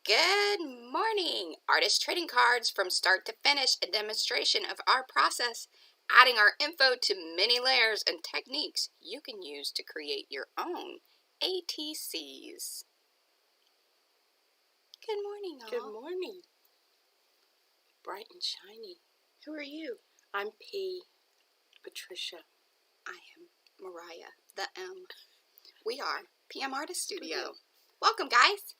Good morning! Artist trading cards from start to finish, a demonstration of our process, adding our info to many layers and techniques you can use to create your own ATCs. Good morning, all. Good morning. Bright and shiny. Who are you? I'm P. Patricia. I am Mariah, the M. We are PM Artist Studio. Welcome, guys.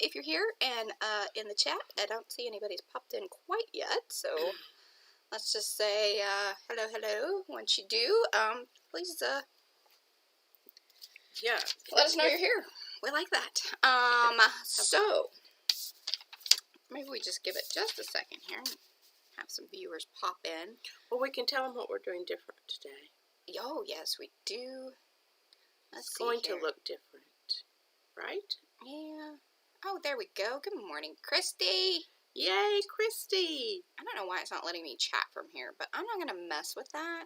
If you're here and in the chat, I don't see anybody's popped in quite yet, so let's just say hello. Once you do, please let us know you're here. We like that. So maybe we just give it just a second here and have some viewers pop in. Well, we can tell them what we're doing different today. Oh, yes, we do. It's going to look different, right? Yeah. Oh, there we go. Good morning, Christy. Yay, Christy. I don't know why it's not letting me chat from here, but I'm not going to mess with that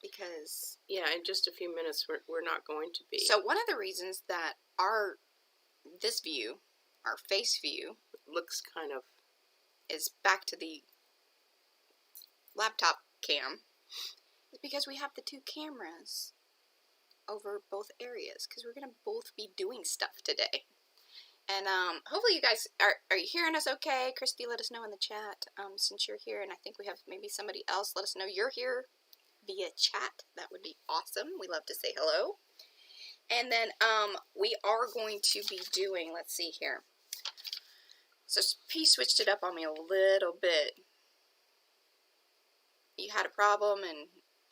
because... Yeah, in just a few minutes, we're not going to be. So one of the reasons that this view, our face view, looks kind of... is back to the laptop cam is because we have the two cameras over both areas because we're going to both be doing stuff today. And hopefully you guys, are you hearing us okay? Christy, let us know in the chat since you're here. And I think we have maybe somebody else. Let us know you're here via chat. That would be awesome. We love to say hello. And then we are going to be doing, let's see here. So P switched it up on me a little bit. You had a problem and,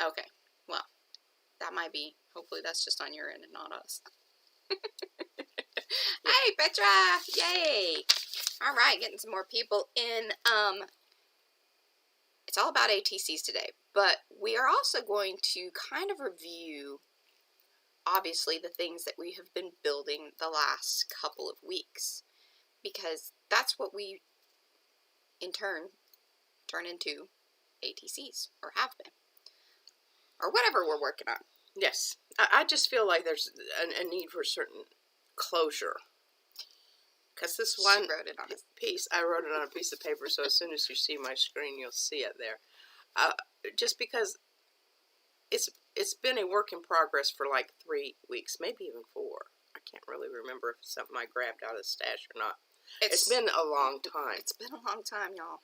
okay, well, that might be, hopefully that's just on your end and not us. Hey, Petra! Yay! All right, getting some more people in. It's all about ATCs today, but we are also going to kind of review, obviously, the things that we have been building the last couple of weeks, because that's what we, in turn into ATCs, or have been, or whatever we're working on. Yes. I just feel like there's a need for certain closure. Because this one piece, I wrote it on a piece of paper, so as soon as you see my screen, you'll see it there. Just because it's been a work in progress for like 3 weeks, maybe even 4. I can't really remember if it's something I grabbed out of the stash or not. It's been a long time. It's been a long time, y'all.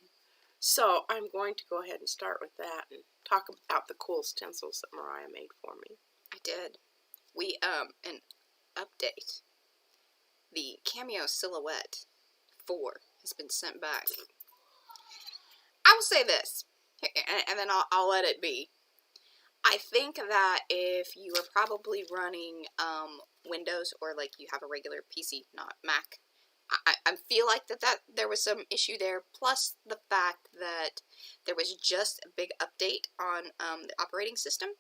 So I'm going to go ahead and start with that and talk about the cool stencils that Mariah made for me. I did. We, an update. The Cameo Silhouette 4 has been sent back. I will say this, and then I'll let it be. I think that if you are probably running Windows or like you have a regular PC, not Mac, I feel like that there was some issue there, plus the fact that there was just a big update on the operating system.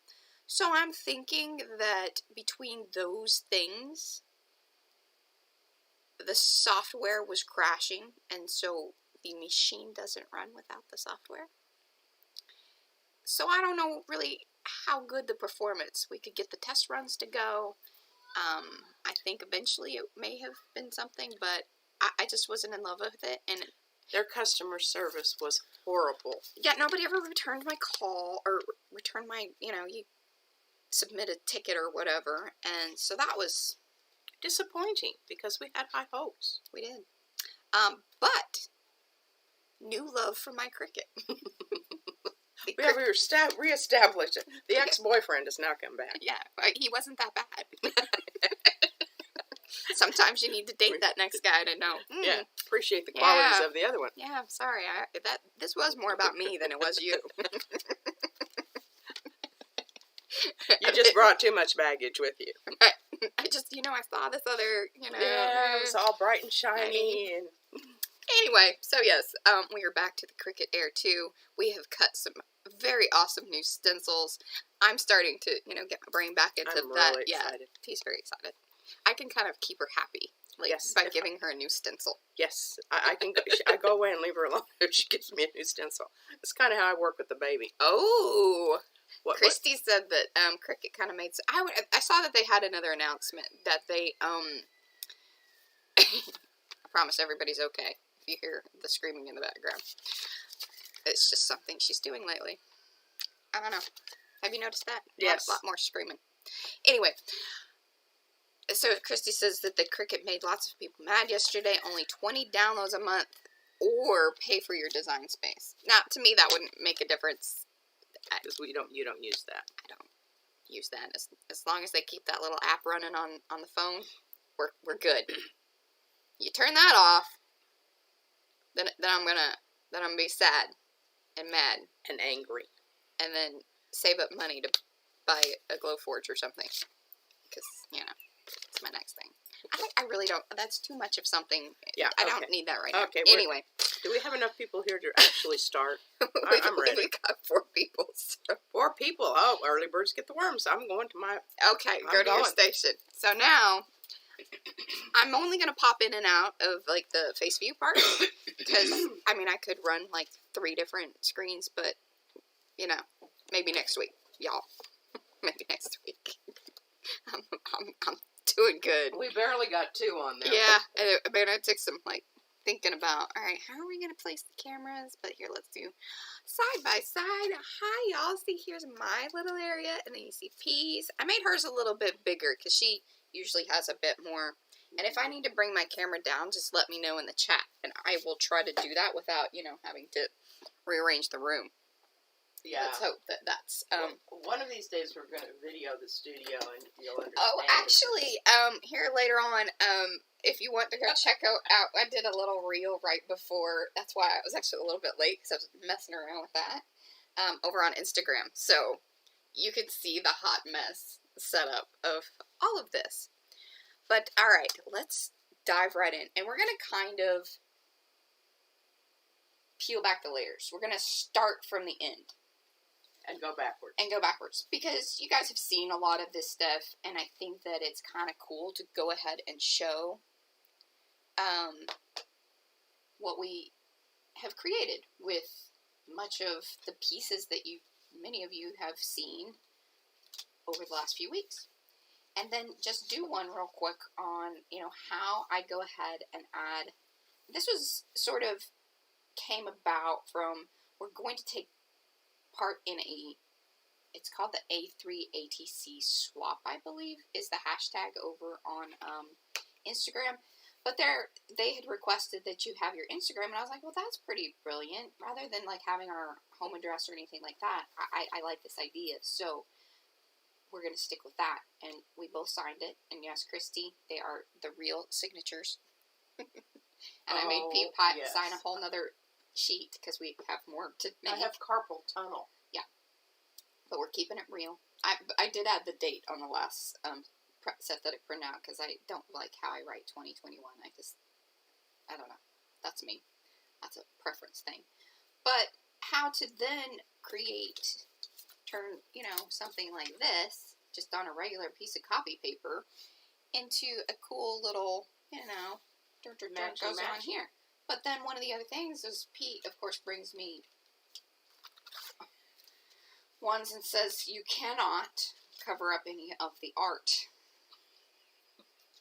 So I'm thinking that between those things, the software was crashing, and so the machine doesn't run without the software. So I don't know really how good the performance. We could get the test runs to go. I think eventually it may have been something, but I just wasn't in love with it. And their customer service was horrible. Yeah, nobody ever returned my call or returned my, you submit a ticket or whatever. And so that was disappointing because we had high hopes. We did. But new love for my Cricut. We reestablished it. The ex-boyfriend has now come back. Yeah, he wasn't that bad. Sometimes you need to date that next guy to know. Yeah, appreciate the qualities of the other one. Yeah, I'm sorry. This was more about me than it was you. You just brought too much baggage with you. I just, I saw this other, Yeah, it was all bright and shiny. Anyway, so yes, we are back to the Cricut Air 2. We have cut some very awesome new stencils. I'm starting to, get my brain back into that. Really excited. He's very excited. I can kind of keep her happy, by giving her a new stencil. Yes, I can. I go away and leave her alone if she gives me a new stencil. That's kind of how I work with the baby. Oh. Christy said that Cricut kind of made... I saw that they had another announcement that they promise everybody's okay if you hear the screaming in the background. It's just something she's doing lately. I don't know. Have you noticed that? Yes. A lot more screaming. Anyway, so Christy says that the Cricut made lots of people mad yesterday. Only 20 downloads a month or pay for your design space. Now, to me, that wouldn't make a difference. Because you don't use that. I don't use that. As long as they keep that little app running on the phone, we're good. You turn that off, then I'm gonna be sad and mad and angry, and then save up money to buy a Glowforge or something, because it's my next thing. I really don't. That's too much of something. Yeah, I don't need that right now. Okay. Anyway, do we have enough people here to actually start? I'm ready. We got 4 people. So. 4 people. Oh, early birds get the worms. I'm going to my. Okay, go to your station. So now, I'm only gonna pop in and out of like the face view part because I could run like 3 different screens, but maybe next week, y'all. Maybe next week. I'm doing good. We barely got 2 on there. Yeah, I took some thinking about, all right, how are we gonna place the cameras? But here, let's do side by side. Hi, y'all. See, here's my little area, and then you see P's. I made hers a little bit bigger because she usually has a bit more. And if I need to bring my camera down, just let me know in the chat, and I will try to do that without having to rearrange the room. Yeah. Let's hope that's one of these days we're going to video the studio and you'll understand. Oh, actually, here later on, if you want to go check out, I did a little reel right before. That's why I was actually a little bit late because I was messing around with that over on Instagram. So you can see the hot mess setup of all of this. But all right, let's dive right in, and we're gonna kind of peel back the layers. We're gonna start from the end. And go backwards. Because you guys have seen a lot of this stuff, and I think that it's kind of cool to go ahead and show what we have created with much of the pieces that many of you have seen over the last few weeks. And then just do one real quick on, how I go ahead and add. This was sort of came about from, we're going to take part in it's called the A3 ATC swap, I believe, is the hashtag over on Instagram. But they had requested that you have your Instagram, and I was like, well, that's pretty brilliant. Rather than having our home address or anything like that, I like this idea. So we're going to stick with that. And we both signed it. And yes, Christy, they are the real signatures. And I made Pete sign a whole nother sheet because we have more to make. I have carpal tunnel. Yeah, but we're keeping it real. I did add the date on the last set that I printed out because I don't like how I write 2021. I don't know. That's me. That's a preference thing. But how to then turn something like this just on a regular piece of copy paper into a cool little goes on here. But then one of the other things is Pete, of course, brings me ones and says you cannot cover up any of the art.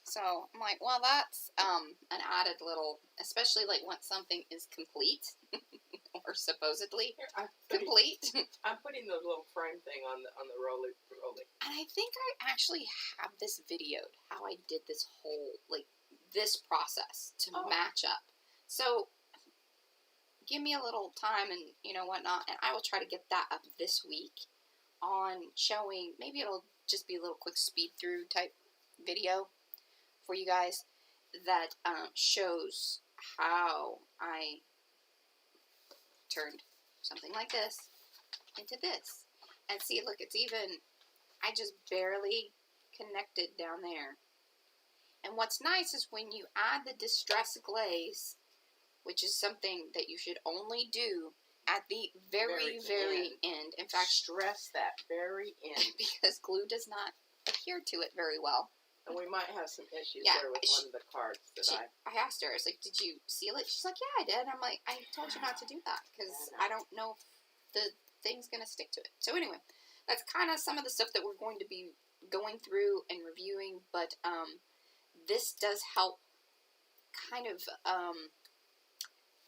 So I'm like, well, that's an added little, especially once something is complete or supposedly complete. I'm putting the little frame thing on the roly. And I think I actually have this videoed how I did this whole this process to match up. So, give me a little time and, whatnot, and I will try to get that up this week on showing, maybe it'll just be a little quick speed through type video for you guys that shows how I turned something like this into this. And see, look, I just barely connected down there. And what's nice is when you add the distress glaze, which is something that you should only do at the very end. In fact, stress that very end. Because glue does not adhere to it very well. And we might have some issues there with one of the cards that I asked her, I was like, did you seal it? She's like, yeah, I did. I'm like, I told you not to do that because I don't know if the thing's going to stick to it. So anyway, that's kind of some of the stuff that we're going to be going through and reviewing, but this does help kind of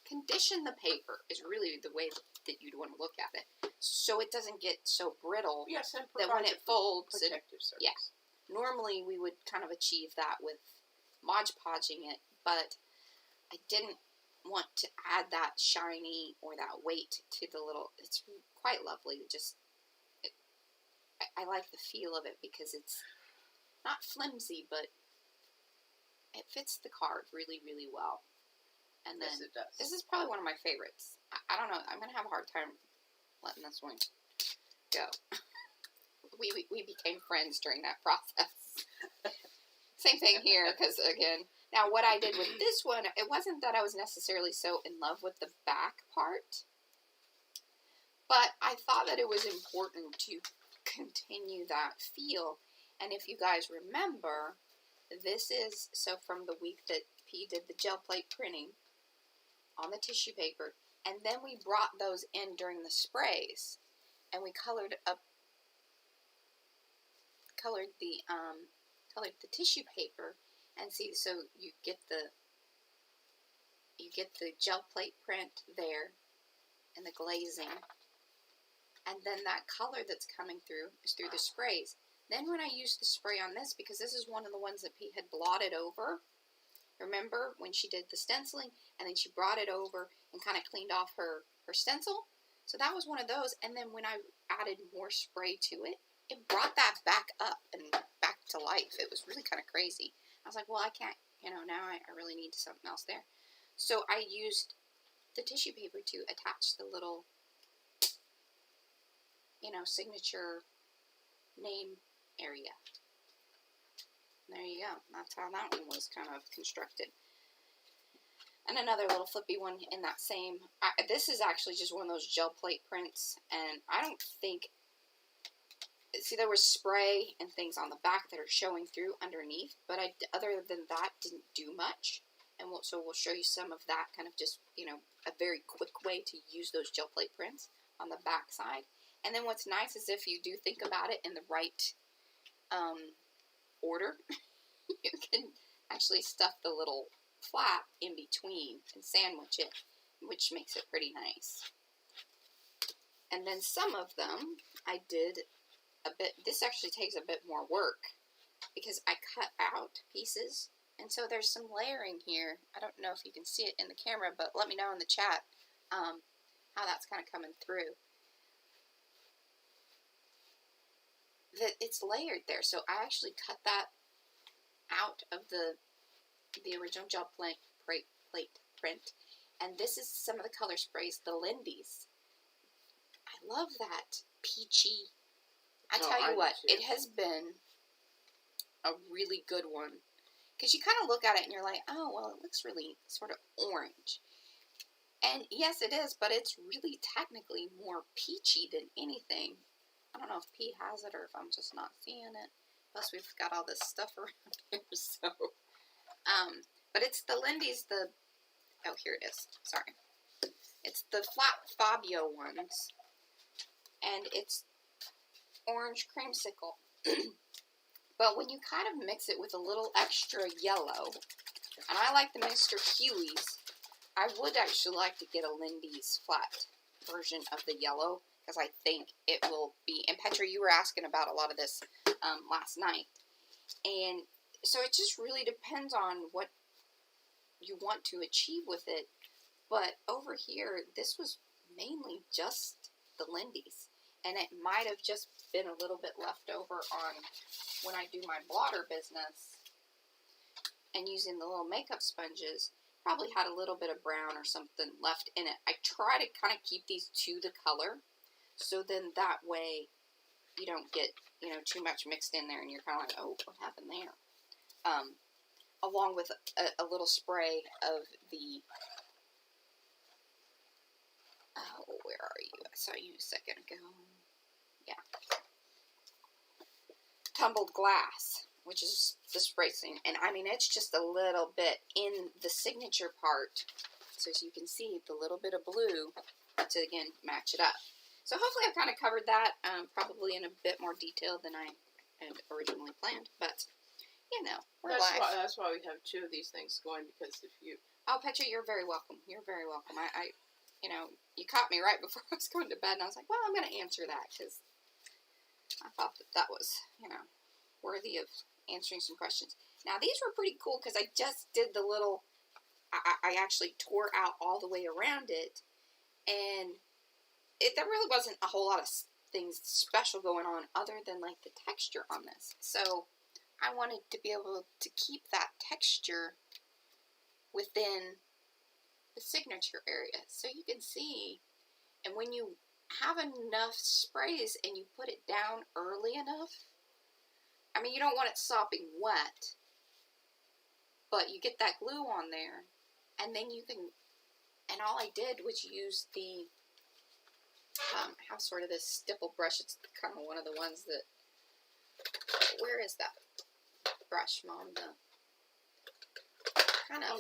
condition the paper is really the way that you'd want to look at it. So it doesn't get so brittle that when it folds, yeah. Normally we would kind of achieve that with Mod Podging it, but I didn't want to add that shiny or that weight to the little, it's quite lovely. I like the feel of it because it's not flimsy, but it fits the card really, really well. And then, yes, it does. This is probably one of my favorites. I don't know, I'm going to have a hard time letting this one go. We became friends during that process. Same thing here, because again, now what I did with this one, it wasn't that I was necessarily so in love with the back part, but I thought that it was important to continue that feel. And if you guys remember, this is, so from the week that P did the gel plate printing on the tissue paper, and then we brought those in during the sprays, and we colored the tissue paper, and see, so you get the gel plate print there, and the glazing, and then that color that's coming through is through the sprays. Then when I used the spray on this, because this is one of the ones that P had blotted over, remember when she did the stenciling, and then she brought it over and kind of cleaned off her stencil? So that was one of those, and then when I added more spray to it, it brought that back up and back to life. It was really kind of crazy. I was like, well, I can't, now I really need something else there. So I used the tissue paper to attach the little, signature name area. There you go. That's how that one was kind of constructed. And another little flippy one in that same, this is actually just one of those gel plate prints, and I don't think, see, there was spray and things on the back that are showing through underneath, but other than that, didn't do much. And so we'll show you some of that, kind of just, a very quick way to use those gel plate prints on the back side. And then what's nice is if you do think about it in the right order, you can actually stuff the little flap in between and sandwich it, which makes it pretty nice. And then some of them I did a bit, this actually takes a bit more work because I cut out pieces, and so there's some layering here. I don't know if you can see it in the camera, but let me know in the chat how that's kind of coming through. That it's layered there, so I actually cut that out of the original gel plate print, and this is some of the color sprays, the Lindy's. I love that peachy. I tell you what, it has been a really good one, because you kind of look at it and you're like, oh, well, it looks really sort of orange. And yes, it is, but it's really technically more peachy than anything. I don't know if P has it or if I'm just not seeing it. Plus, we've got all this stuff around here, so. But it's the Lindy's, oh, here it is. Sorry. It's the Flat Fabio ones, and it's orange creamsicle. But when you kind of mix it with a little extra yellow, and I like the Mr. Huey's, I would actually like to get a Lindy's flat version of the yellow, because I think it will be, and Petra, you were asking about a lot of this last night, and so it just really depends on what you want to achieve with it. But over here, this was mainly just the Lindy's, and it might have just been a little bit left over on when I do my blotter business, and using the little makeup sponges, probably had a little bit of brown or something left in it. I try to kind of keep these to the color, so then that way you don't get, too much mixed in there and you're kind of like, oh, what happened there? Along with a little spray of the, oh, where are you? I saw you a second ago. Yeah. Tumbled glass, which is the spray thing. And I mean, it's just a little bit in the signature part. So as you can see, the little bit of blue to, again, match it up. So hopefully I've kind of covered that, probably in a bit more detail than I had originally planned. But you know, we're live. That's why we have two of these things going, because if you... Oh, Petra, you're very welcome. You're very welcome. I you know, you caught me right before I was going to bed, and I was like, well, I'm going to answer that, because I thought that was, you know, worthy of answering some questions. Now, these were pretty cool, because I just did the little, I actually tore out all the way around it, and there really wasn't a whole lot of things special going on other than, like, the texture on this. So I wanted to be able to keep that texture within the signature area, so you can see. And when you have enough sprays and you put it down early enough, I mean, you don't want it sopping wet, but you get that glue on there, and then you can, and all I did was use the, I have sort of this stipple brush. It's kind of one of the ones that, where is that brush, Mom? The kind of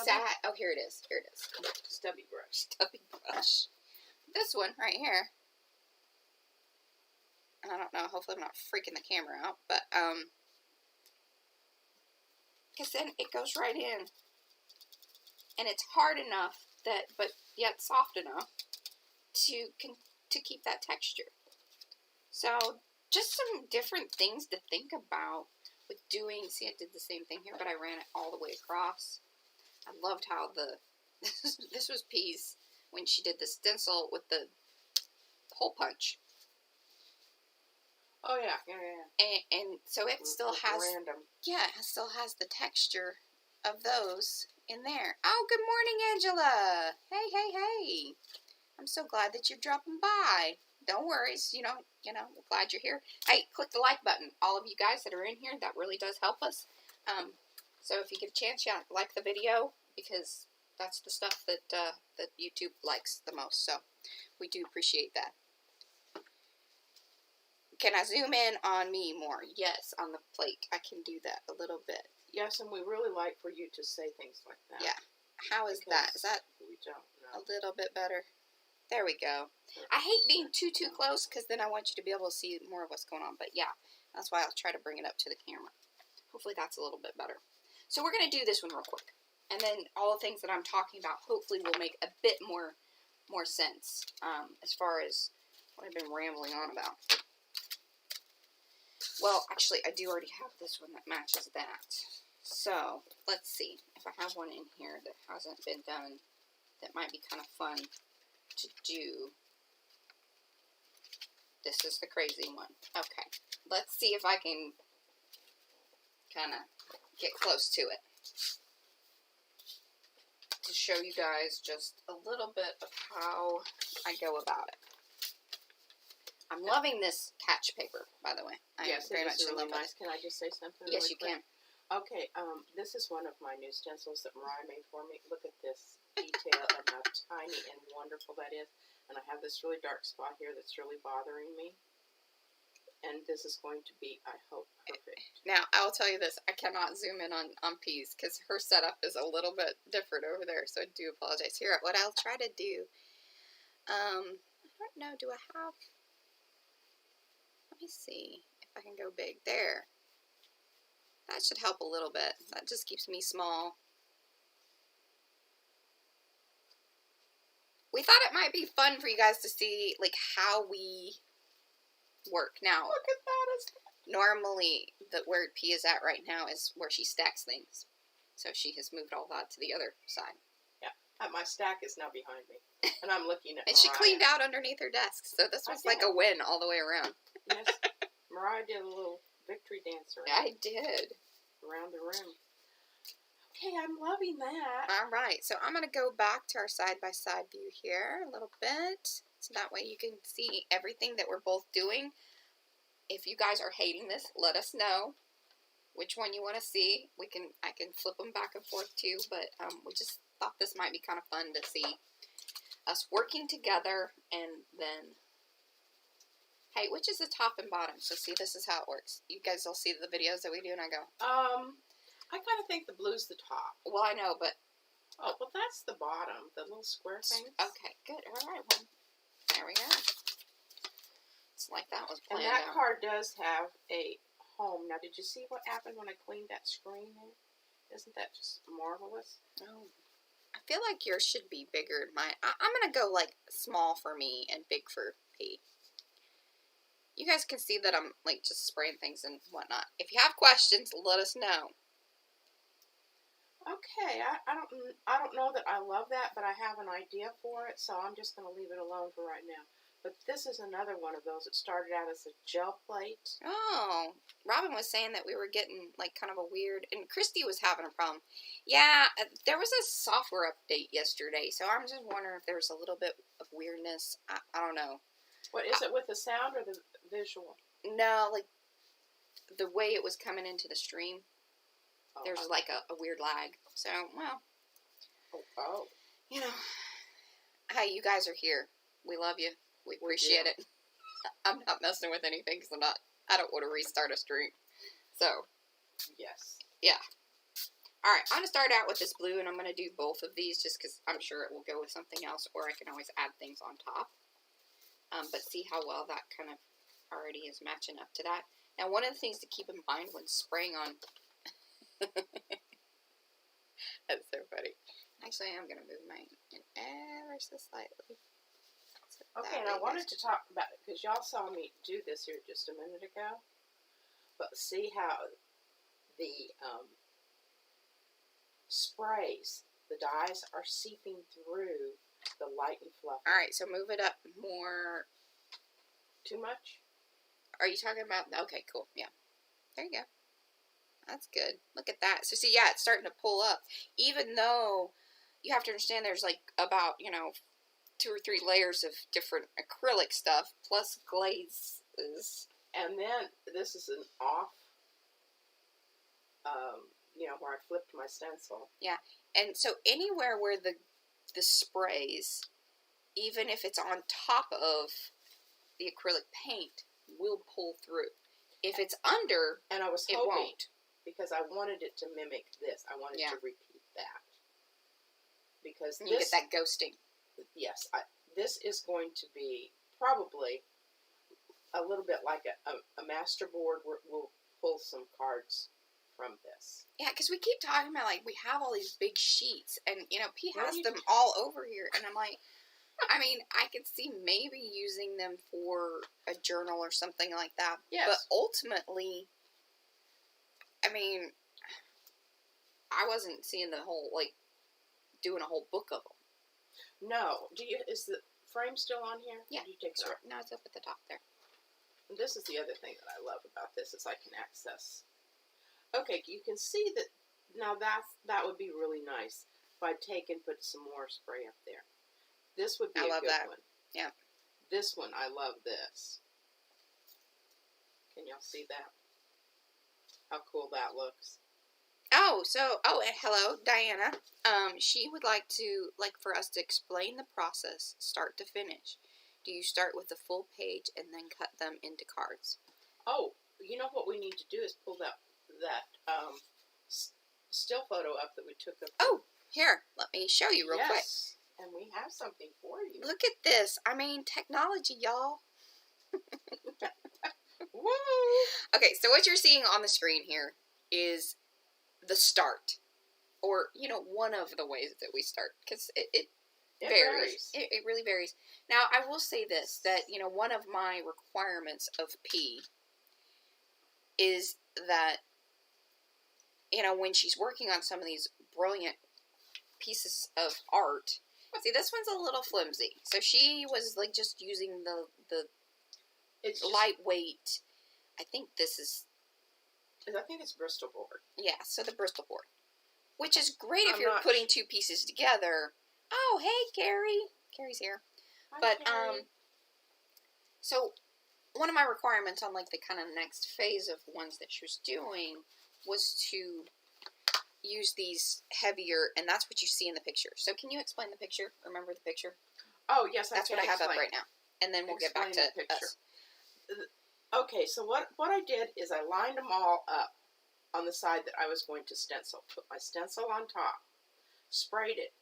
fat, oh, here it is. Here it is. Stubby brush. Stubby brush. This one right here. I don't know. Hopefully I'm not freaking the camera out. But, because then it goes right in. And it's hard enough that, but yet soft enough to keep that texture. So, just some different things to think about with doing. See, I did the same thing here, but I ran it all the way across. I loved how this was Pea's when she did the stencil with the hole punch. Oh yeah. And so it still has random. Yeah, it still has the texture of those in there. Oh, good morning, Angela. Hey. I'm so glad that you're dropping by. Don't worry, you know, we're glad you're here. Hey, click the like button. All of you guys that are in here, that really does help us. So if you get a chance, yeah, like the video, because that's the stuff that that YouTube likes the most. So we do appreciate that. Can I zoom in on me more? Yes, on the plate. I can do that a little bit. Yes, and we really like for you to say things like that. Yeah. How is that? Is that we don't know. A little bit better? There we go. I hate being too close, because then I want you to be able to see more of what's going on. But yeah, that's why I'll try to bring it up to the camera. Hopefully that's a little bit better. So we're going to do this one real quick. And then all the things that I'm talking about hopefully will make a bit more sense as far as what I've been rambling on about. Well, actually, I do already have this one that matches that. So, let's see if I have one in here that hasn't been done that might be kind of fun to do. This is the crazy one. Okay, let's see if I can kind of get close to it to show you guys just a little bit of how I go about it. I'm loving this catch paper, by the way. Yes, very much really nice. Can I just say something? Yes, really you quick? can. Okay, this is one of my new stencils that Mariah made for me. Look at this detail and how tiny and wonderful that is. And I have this really dark spot here that's really bothering me. And this is going to be, I hope, perfect. Now, I will tell you this. I cannot zoom in on Peas, because her setup is a little bit different over there. So I do apologize. Here, what I'll try to do, I don't know, do I have... Let me see if I can go big. There. That should help a little bit. That just keeps me small. We thought it might be fun for you guys to see, like, how we work. Now, look at that. Normally, where P is at right now is where she stacks things. So she has moved all that to the other side. Yeah. My stack is now behind me. And I'm looking at And Mariah. she cleaned out underneath her desk. So this was like a win all the way around. Yes. Mariah did a little victory dance around. I did. Around the room. Okay, I'm loving that. All right. So I'm going to go back to our side-by-side view here a little bit. So that way you can see everything that we're both doing. If you guys are hating this, let us know which one you want to see. I can flip them back and forth too, but we just thought this might be kind of fun to see us working together. And then, hey, which is the top and bottom? So see, this is how it works. You guys will see the videos that we do, and I go, I kind of think the blue's the top. well, I know, but oh, well, that's the bottom, the little square thing. Okay, good. All right, well, there we go. It's like that was planned And that out. card does have a home. Now, did you see what happened when I cleaned that screen there? Isn't that just marvelous? Oh. I feel like yours should be bigger than mine. I'm going to go, like, small for me and big for P. You guys can see that I'm, like, just spraying things and whatnot. If you have questions, let us know. Okay, I don't know that I love that, but I have an idea for it, so I'm just going to leave it alone for right now. But this is another one of those. It started out as a gel plate. Oh, Robin was saying that we were getting, like, kind of a weird, and Christy was having a problem. Yeah, there was a software update yesterday, so I'm just wondering if there's a little bit of weirdness. I don't know. What, is it with the sound or the visual? No, like, the way it was coming into the stream, there's, like, a weird lag. So, well, you know, hey, you guys are here. We love you. We appreciate it. I'm not messing with anything because I don't want to restart a stream. So, yes. Yeah. Alright, I'm going to start out with this blue, and I'm going to do both of these just because I'm sure it will go with something else, or I can always add things on top. But see how well that kind of already is matching up to that. Now, one of the things to keep in mind when spraying on... That's so funny. Actually, I'm going to move mine in ever so slightly. Okay, and I wanted to talk about it because y'all saw me do this here just a minute ago. But see how the sprays, the dyes are seeping through the light and fluff. Alright, so move it up more. Too much? Are you talking about... Okay, cool. Yeah. There you go. That's good. Look at that. So see, yeah, it's starting to pull up. Even though you have to understand there's like about, 2 or 3 layers of different acrylic stuff, plus glazes. And then, this is an off, where I flipped my stencil. Yeah, and so anywhere where the sprays, even if it's on top of the acrylic paint, will pull through. If it's under, and I was it hoping, won't. Because I wanted it to mimic this. I wanted to repeat that. Because you get that ghosting. Yes, this is going to be probably a little bit like a master board where we'll pull some cards from this. Yeah, because we keep talking about, like, we have all these big sheets, and, P has them all over here, and I'm like, I mean, I could see maybe using them for a journal or something like that. Yes. But ultimately, I mean, I wasn't seeing the whole, like, doing a whole book of them. No. Is the frame still on here? Yeah. Did you take it off? No, it's up at the top there. And this is the other thing that I love about this is I can access. Okay, you can see that now that would be really nice if I'd take and put some more spray up there. This would be a good one. Yeah. This one, I love this. Can y'all see that? How cool that looks. Hello, Diana. She would like for us to explain the process, start to finish. Do you start with the full page and then cut them into cards? Oh, you know what we need to do is pull that still photo up that we took of. Oh, here, let me show you real quick. And we have something for you. Look at this. I mean, technology, y'all. Woo! Okay, so what you're seeing on the screen here is the start. Or, one of the ways that we start. Because it varies. It really varies. Now, I will say this, that, one of my requirements of P is that, when she's working on some of these brilliant pieces of art, see, this one's a little flimsy. So she was, like, just using the lightweight, I think this is... I think it's Bristol board. Yeah, so the Bristol board. Which is great if you're putting two pieces together. Oh, hey, Carrie. Carrie's here. Hi, Carrie. So one of my requirements on, like, the kind of next phase of ones that she was doing was to use these heavier, and that's what you see in the picture. So can you explain the picture? Remember the picture? Oh, yes, that's what I have up right now. And then we'll get back to us. Okay, so what I did is I lined them all up on the side that I was going to stencil. Put my stencil on top. Sprayed it.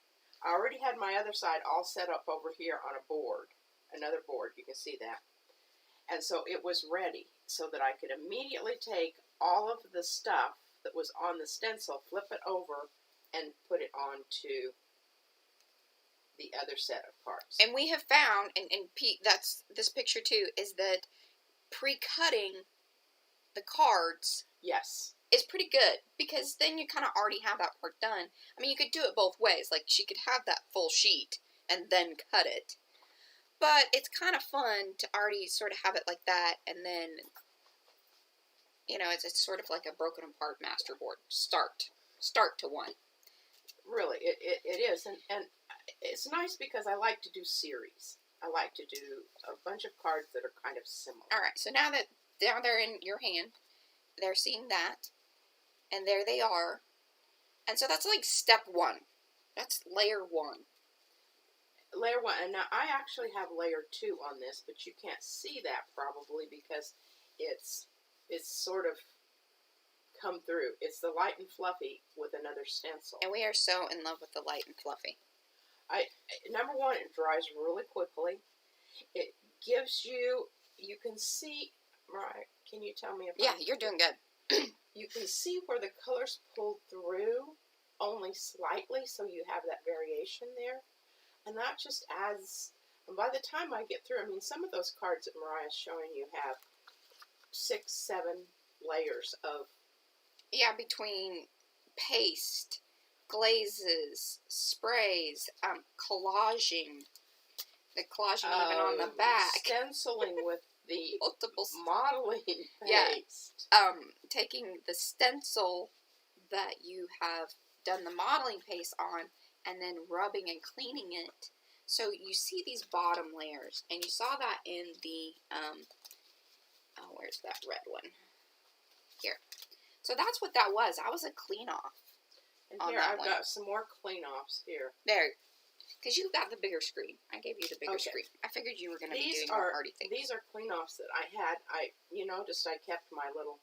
I already had my other side all set up over here on a board. Another board, you can see that. And so it was ready so that I could immediately take all of the stuff that was on the stencil, flip it over, and put it onto the other set of cards. And we have found, and Pete, that's this picture too, is that pre-cutting the cards, yes, is pretty good, because then you kind of already have that part done. I mean, you could do it both ways. Like, she could have that full sheet and then cut it. But it's kind of fun to already sort of have it like that, and then, you know, it's sort of like a broken apart masterboard. Start to one. Really, it is. And it's nice because I like to do series. I like to do a bunch of cards that are kind of similar. All right, so now they're in your hand, they're seeing that, and there they are. And so that's like step one. That's layer one. Layer one, and now I actually have layer 2 on this, but you can't see that probably because it's sort of come through. It's the light and fluffy with another stencil. And we are so in love with the light and fluffy. Number one, it dries really quickly. It gives you can see, right, can you tell me if Yeah, you're doing good. You can see where the colors pulled through only slightly, so you have that variation there. And that just adds, and by the time I get through, I mean, some of those cards that Mariah's showing you have 6, 7 layers of... Yeah, between paste, glazes, sprays, collaging, the collaging even on the back. Stenciling with the multiple modeling paste. Yeah. Taking the stencil that you have done the modeling paste on, and then rubbing and cleaning it. So you see these bottom layers, and you saw that in the, where's that red one? Here. So that's what that was. That was a clean off. And here I've got some more clean offs here. There. Because you got the bigger screen. I gave you the bigger screen. I figured you were going to be doing more hardy things. These are clean offs that I had. You noticed I kept my little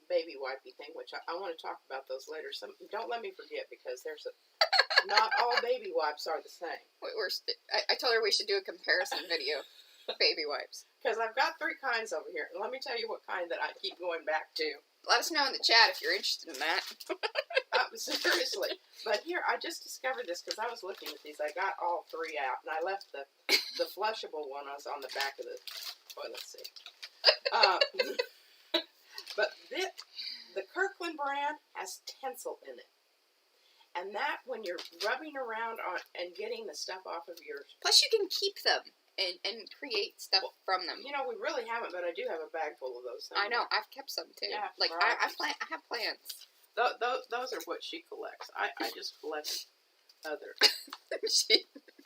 baby wipey thing, which I want to talk about those later. Don't let me forget, because there's not all baby wipes are the same. I told her we should do a comparison video of baby wipes. Because I've got 3 kinds over here, and let me tell you what kind that I keep going back to. Let us know in the chat if you're interested in that. Seriously. But here, I just discovered this because I was looking at these. I got all 3 out, and I left the flushable one was on the back of the toilet seat. But the Kirkland brand has Tencel in it. And that, when you're rubbing around on and getting the stuff off of your... Plus, you can keep them and create stuff from them. You know, we really haven't, but I do have a bag full of those things. I know. I've kept some, too. Yeah, like, right. I have plants. Those are what she collects. I just collect other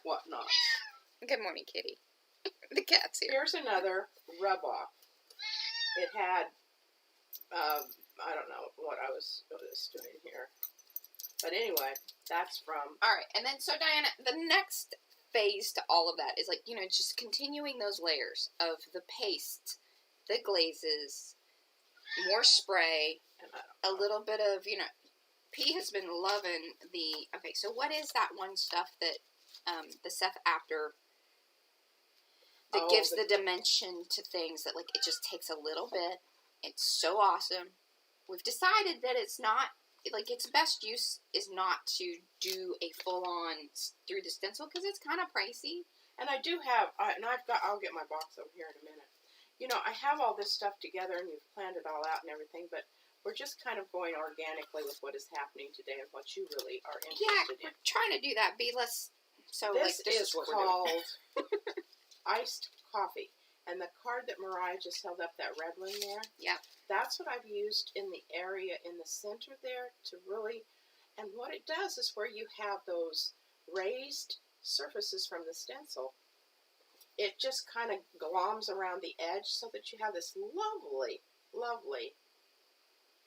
whatnot. Good morning, kitty. The cat's here. Here's another rub-off. It had... I don't know what I was doing here. But anyway, that's from... Alright, and then, so Diana, the next phase to all of that is, like, you know, just continuing those layers of the paste, the glazes, more spray, a little bit of, you know, P has been loving the... Okay, so what is that one stuff that, the Seth After... that gives the dimension to things that, like, it just takes a little bit. It's so awesome. We've decided that it's not, like, its best use is not to do a full-on through the stencil, because it's kind of pricey. And I do have, I'll get my box over here in a minute. You know, I have all this stuff together, and you've planned it all out and everything, but we're just kind of going organically with what is happening today and what you really are interested in. Yeah, we're trying to do that. Be less, so, this is what called we're doing. iced coffee. And the card that Mariah just held up, that red one there, yeah, that's what I've used in the area in the center there to really, and what it does is where you have those raised surfaces from the stencil, it just kind of gloms around the edge so that you have this lovely, lovely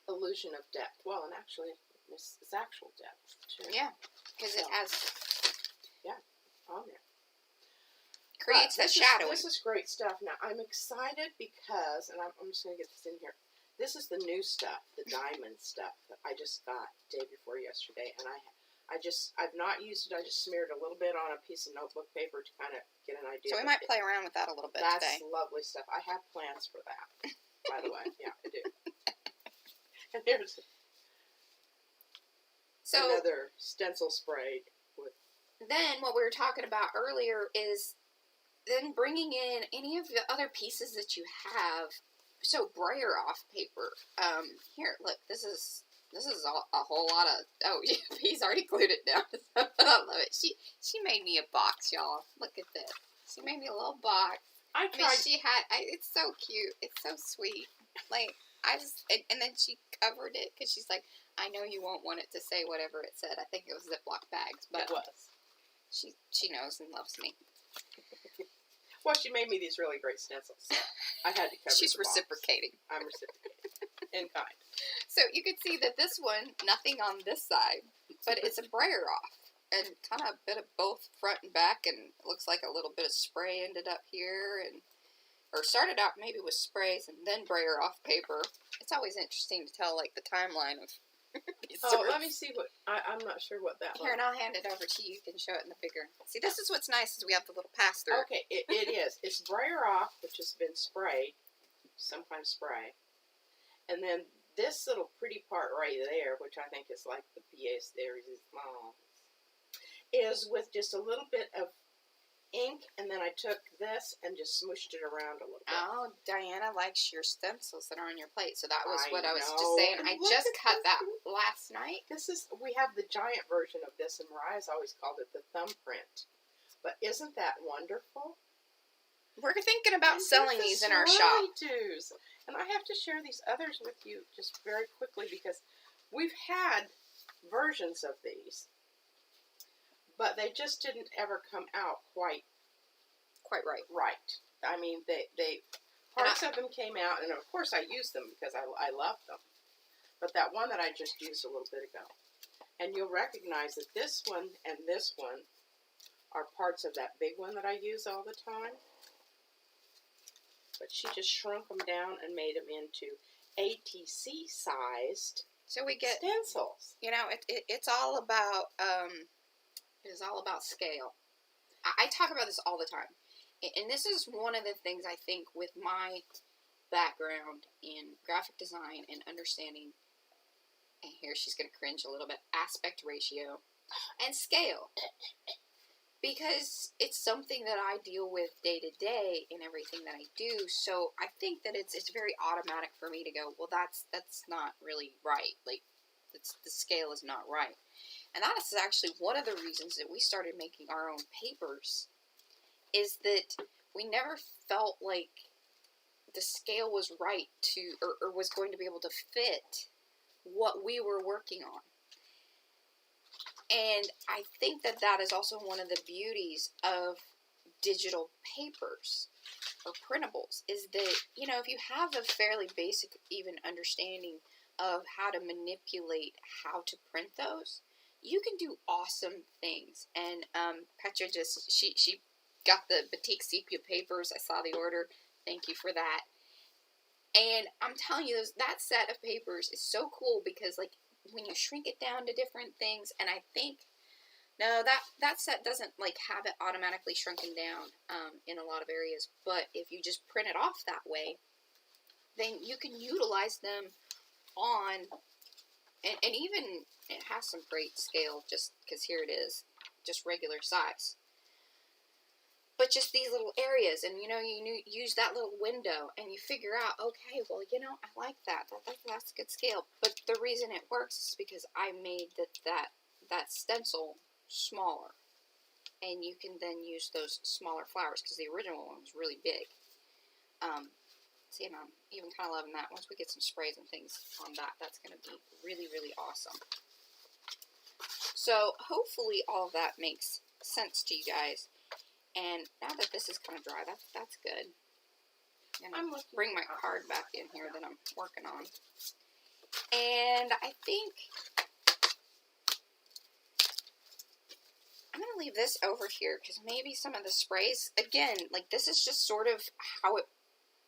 illusion of depth. Well, and actually, it's actual depth, too. Yeah, because it has... Yeah, on there. Creates that shadow. This is great stuff. Now, I'm excited because, and I'm just going to get this in here, this is the new stuff, the diamond stuff that I just got day before yesterday, and I've not used it. I just smeared a little bit on a piece of notebook paper to kind of get an idea. So we might play around with that a little bit today. That's lovely stuff. I have plans for that. by the way. Yeah, I do. And there's another stencil sprayed with. Then what we were talking about earlier is then bringing in any of the other pieces that you have. So brayer off paper. Here, look, this is a whole lot of. Oh, he's already glued it down. I love it. She made me a box, y'all. Look at this. She made me a little box. I mean, she had. It's so cute. It's so sweet. Like and then she covered it because she's like, I know you won't want it to say whatever it said. I think it was Ziploc bags, but it was. She knows and loves me. Well, she made me these really great stencils. So I had to cover. She's reciprocating. I'm reciprocating in kind. So you can see that this one, nothing on this side, but it's a brayer off. And kind of a bit of both front and back, and it looks like a little bit of spray ended up here, or started out maybe with sprays and then brayer off paper. It's always interesting to tell, like, the timeline of these sorts. Let me see what, I'm not sure what that Here, and I'll hand it over to you. You can show it in the bigger. See, this is what's nice is we have the little pass-through. Okay, it is. It's brayer off, which has been sprayed, some kind of spray. And then this little pretty part right there, which I think is like the pièce de résistance, is with just a little bit of ink, and then I took this and just smooshed it around a little bit. Oh, Diana likes your stencils that are on your plate, so that was what I was just saying. I just cut that last night. We have the giant version of this, and Mariah's always called it the thumbprint. But isn't that wonderful? We're thinking about selling these in our shop. And I have to share these others with you just very quickly because we've had versions of these, but they just didn't ever come out quite right. Right. I mean, they parts of them came out, and of course I used them because I love them. But that one that I just used a little bit ago, and you'll recognize that this one and this one are parts of that big one that I use all the time. But she just shrunk them down and made them into ATC sized. So we get stencils. You know, it's all about it is all about scale. I talk about this all the time, and this is one of the things I think with my background in graphic design and understanding. And here she's going to cringe a little bit. Aspect ratio and scale. Because it's something that I deal with day to day in everything that I do. So I think that it's very automatic for me to go, well, that's not really right. Like, the scale is not right. And that is actually one of the reasons that we started making our own papers, is that we never felt like the scale was right to, or was going to be able to fit what we were working on. And I think that that is also one of the beauties of digital papers or printables, is that, you know, if you have a fairly basic even understanding of how to manipulate how to print those, you can do awesome things. And Petra just, she got the Batik Sepia papers. I saw the order. Thank you for that. And I'm telling you, that set of papers is so cool because, like, when you shrink it down to different things, and I think, no, that set doesn't, like, have it automatically shrunken down in a lot of areas, but if you just print it off that way, then you can utilize them on, and even, it has some great scale, just because here it is, just regular size. But just these little areas, and, you know, you use that little window, and you figure out, okay, well, you know, I like that. That's a good scale. But the reason it works is because I made that stencil smaller. And you can then use those smaller flowers, because the original one was really big. See, and I'm even kind of loving that. Once we get some sprays and things on that, that's going to be really, really awesome. So, hopefully all of that makes sense to you guys. And now that this is kind of dry, that's good. I'm going to bring my card back in here that I'm working on. And I think I'm going to leave this over here because maybe some of the sprays, again, like, this is just sort of how it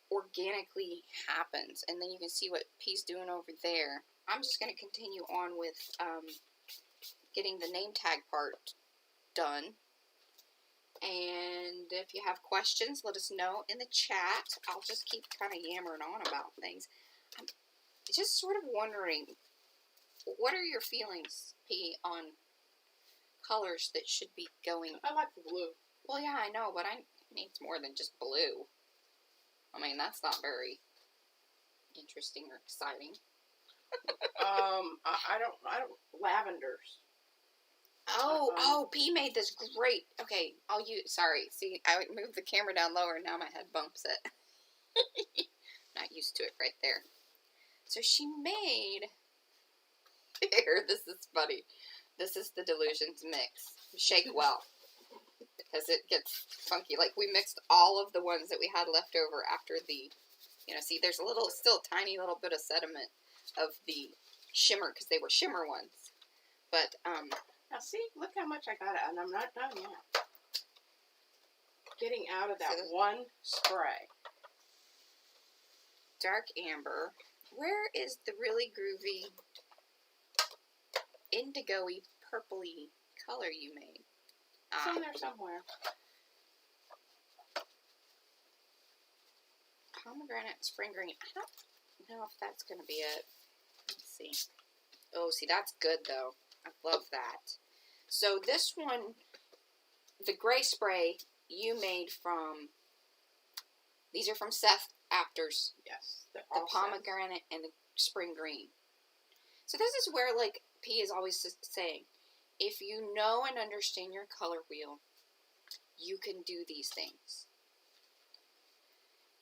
organically happens. And then you can see what P's doing over there. I'm just going to continue on with getting the name tag part done. And if you have questions, let us know in the chat. I'll just keep kind of yammering on about things. I'm just sort of wondering, what are your feelings, P, on colors that should be going? I like the blue. Well, yeah, I know, but I need more than just blue. I mean, that's not very interesting or exciting. I don't lavenders. Oh, P made this great. Okay, sorry. See, I moved the camera down lower, and now my head bumps it. Not used to it right there. So she made. Here, this is funny. This is the Delusions mix. Shake well, because it gets funky. Like, we mixed all of the ones that we had left over after the, see, there's still a tiny little bit of sediment of the shimmer, because they were shimmer ones. But, now see, look how much I got, and I'm not done yet. Getting out of that one spray. Dark amber. Where is the really groovy, indigo-y, purpley color you made? It's in there somewhere. Pomegranate spring green. I don't know if that's going to be it. Let's see. Oh, see, that's good, though. I love that. So this one, the gray spray you made from, these are from Seth Apter's. Yes. The pomegranate and the spring green. So this is where, like, P is always saying, if you know and understand your color wheel, you can do these things.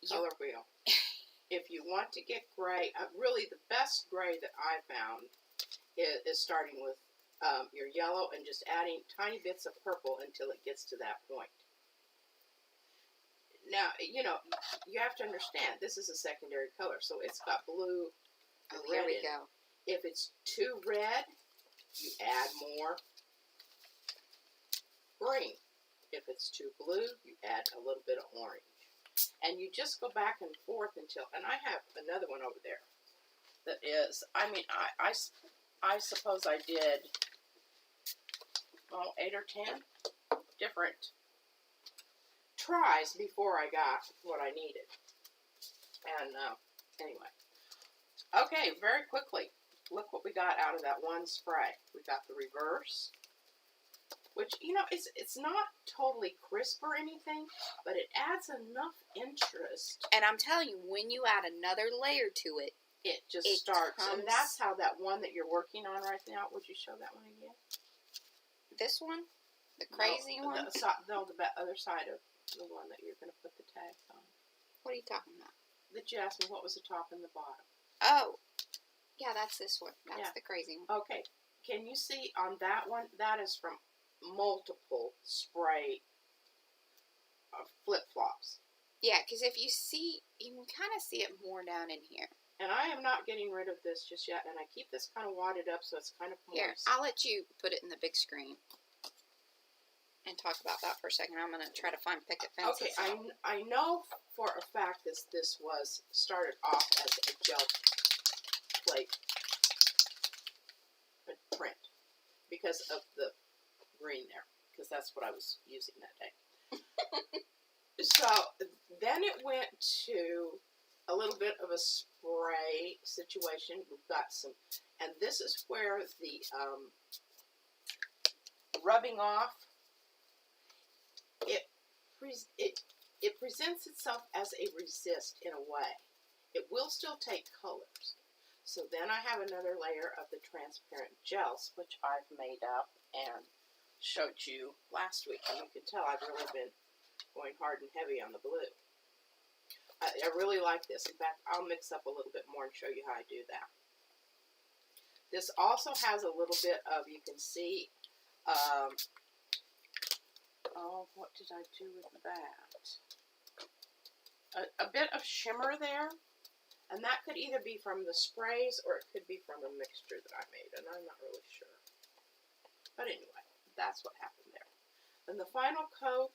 Color wheel. If you want to get gray, really the best gray that I found is starting with your yellow and just adding tiny bits of purple until it gets to that point. Now, you have to understand, this is a secondary color, so it's got blue and red. Here we go. If it's too red, you add more green. If it's too blue, you add a little bit of orange. And you just go back and forth until, and I have another one over there that is, I suppose I did, 8 or 10 different tries before I got what I needed. And anyway, okay, very quickly, look what we got out of that one spray. We got the reverse, which, it's not totally crisp or anything, but it adds enough interest. And I'm telling you, when you add another layer to it, it starts. And that's how that one that you're working on right now, would you show that one again? This one? The crazy one? No, the other side of the one that you're going to put the tags on. What are you talking about? That you asked me what was the top and the bottom. Oh. Yeah, that's this one. That's the crazy one. Okay. Can you see on that one? That is from multiple spray flip-flops. Yeah, because if you see, you can kind of see it more down in here. And I am not getting rid of this just yet, and I keep this kind of wadded up so it's kind of moist. Here, I'll let you put it in the big screen and talk about that for a second. I'm going to try to find picket fences. Okay, I know for a fact this was started off as a gel plate print because of the green there, because that's what I was using that day. So then it went to a little bit of a spray situation. We've got some, and this is where the rubbing off, it presents itself as a resist in a way. It will still take colors. So then I have another layer of the transparent gels, which I've made up and showed you last week. And you can tell I've really been going hard and heavy on the blue. I really like this. In fact, I'll mix up a little bit more and show you how I do that. This also has a little bit of, you can see, what did I do with that? A bit of shimmer there. And that could either be from the sprays or it could be from a mixture that I made, and I'm not really sure. But anyway, that's what happened there. And the final coat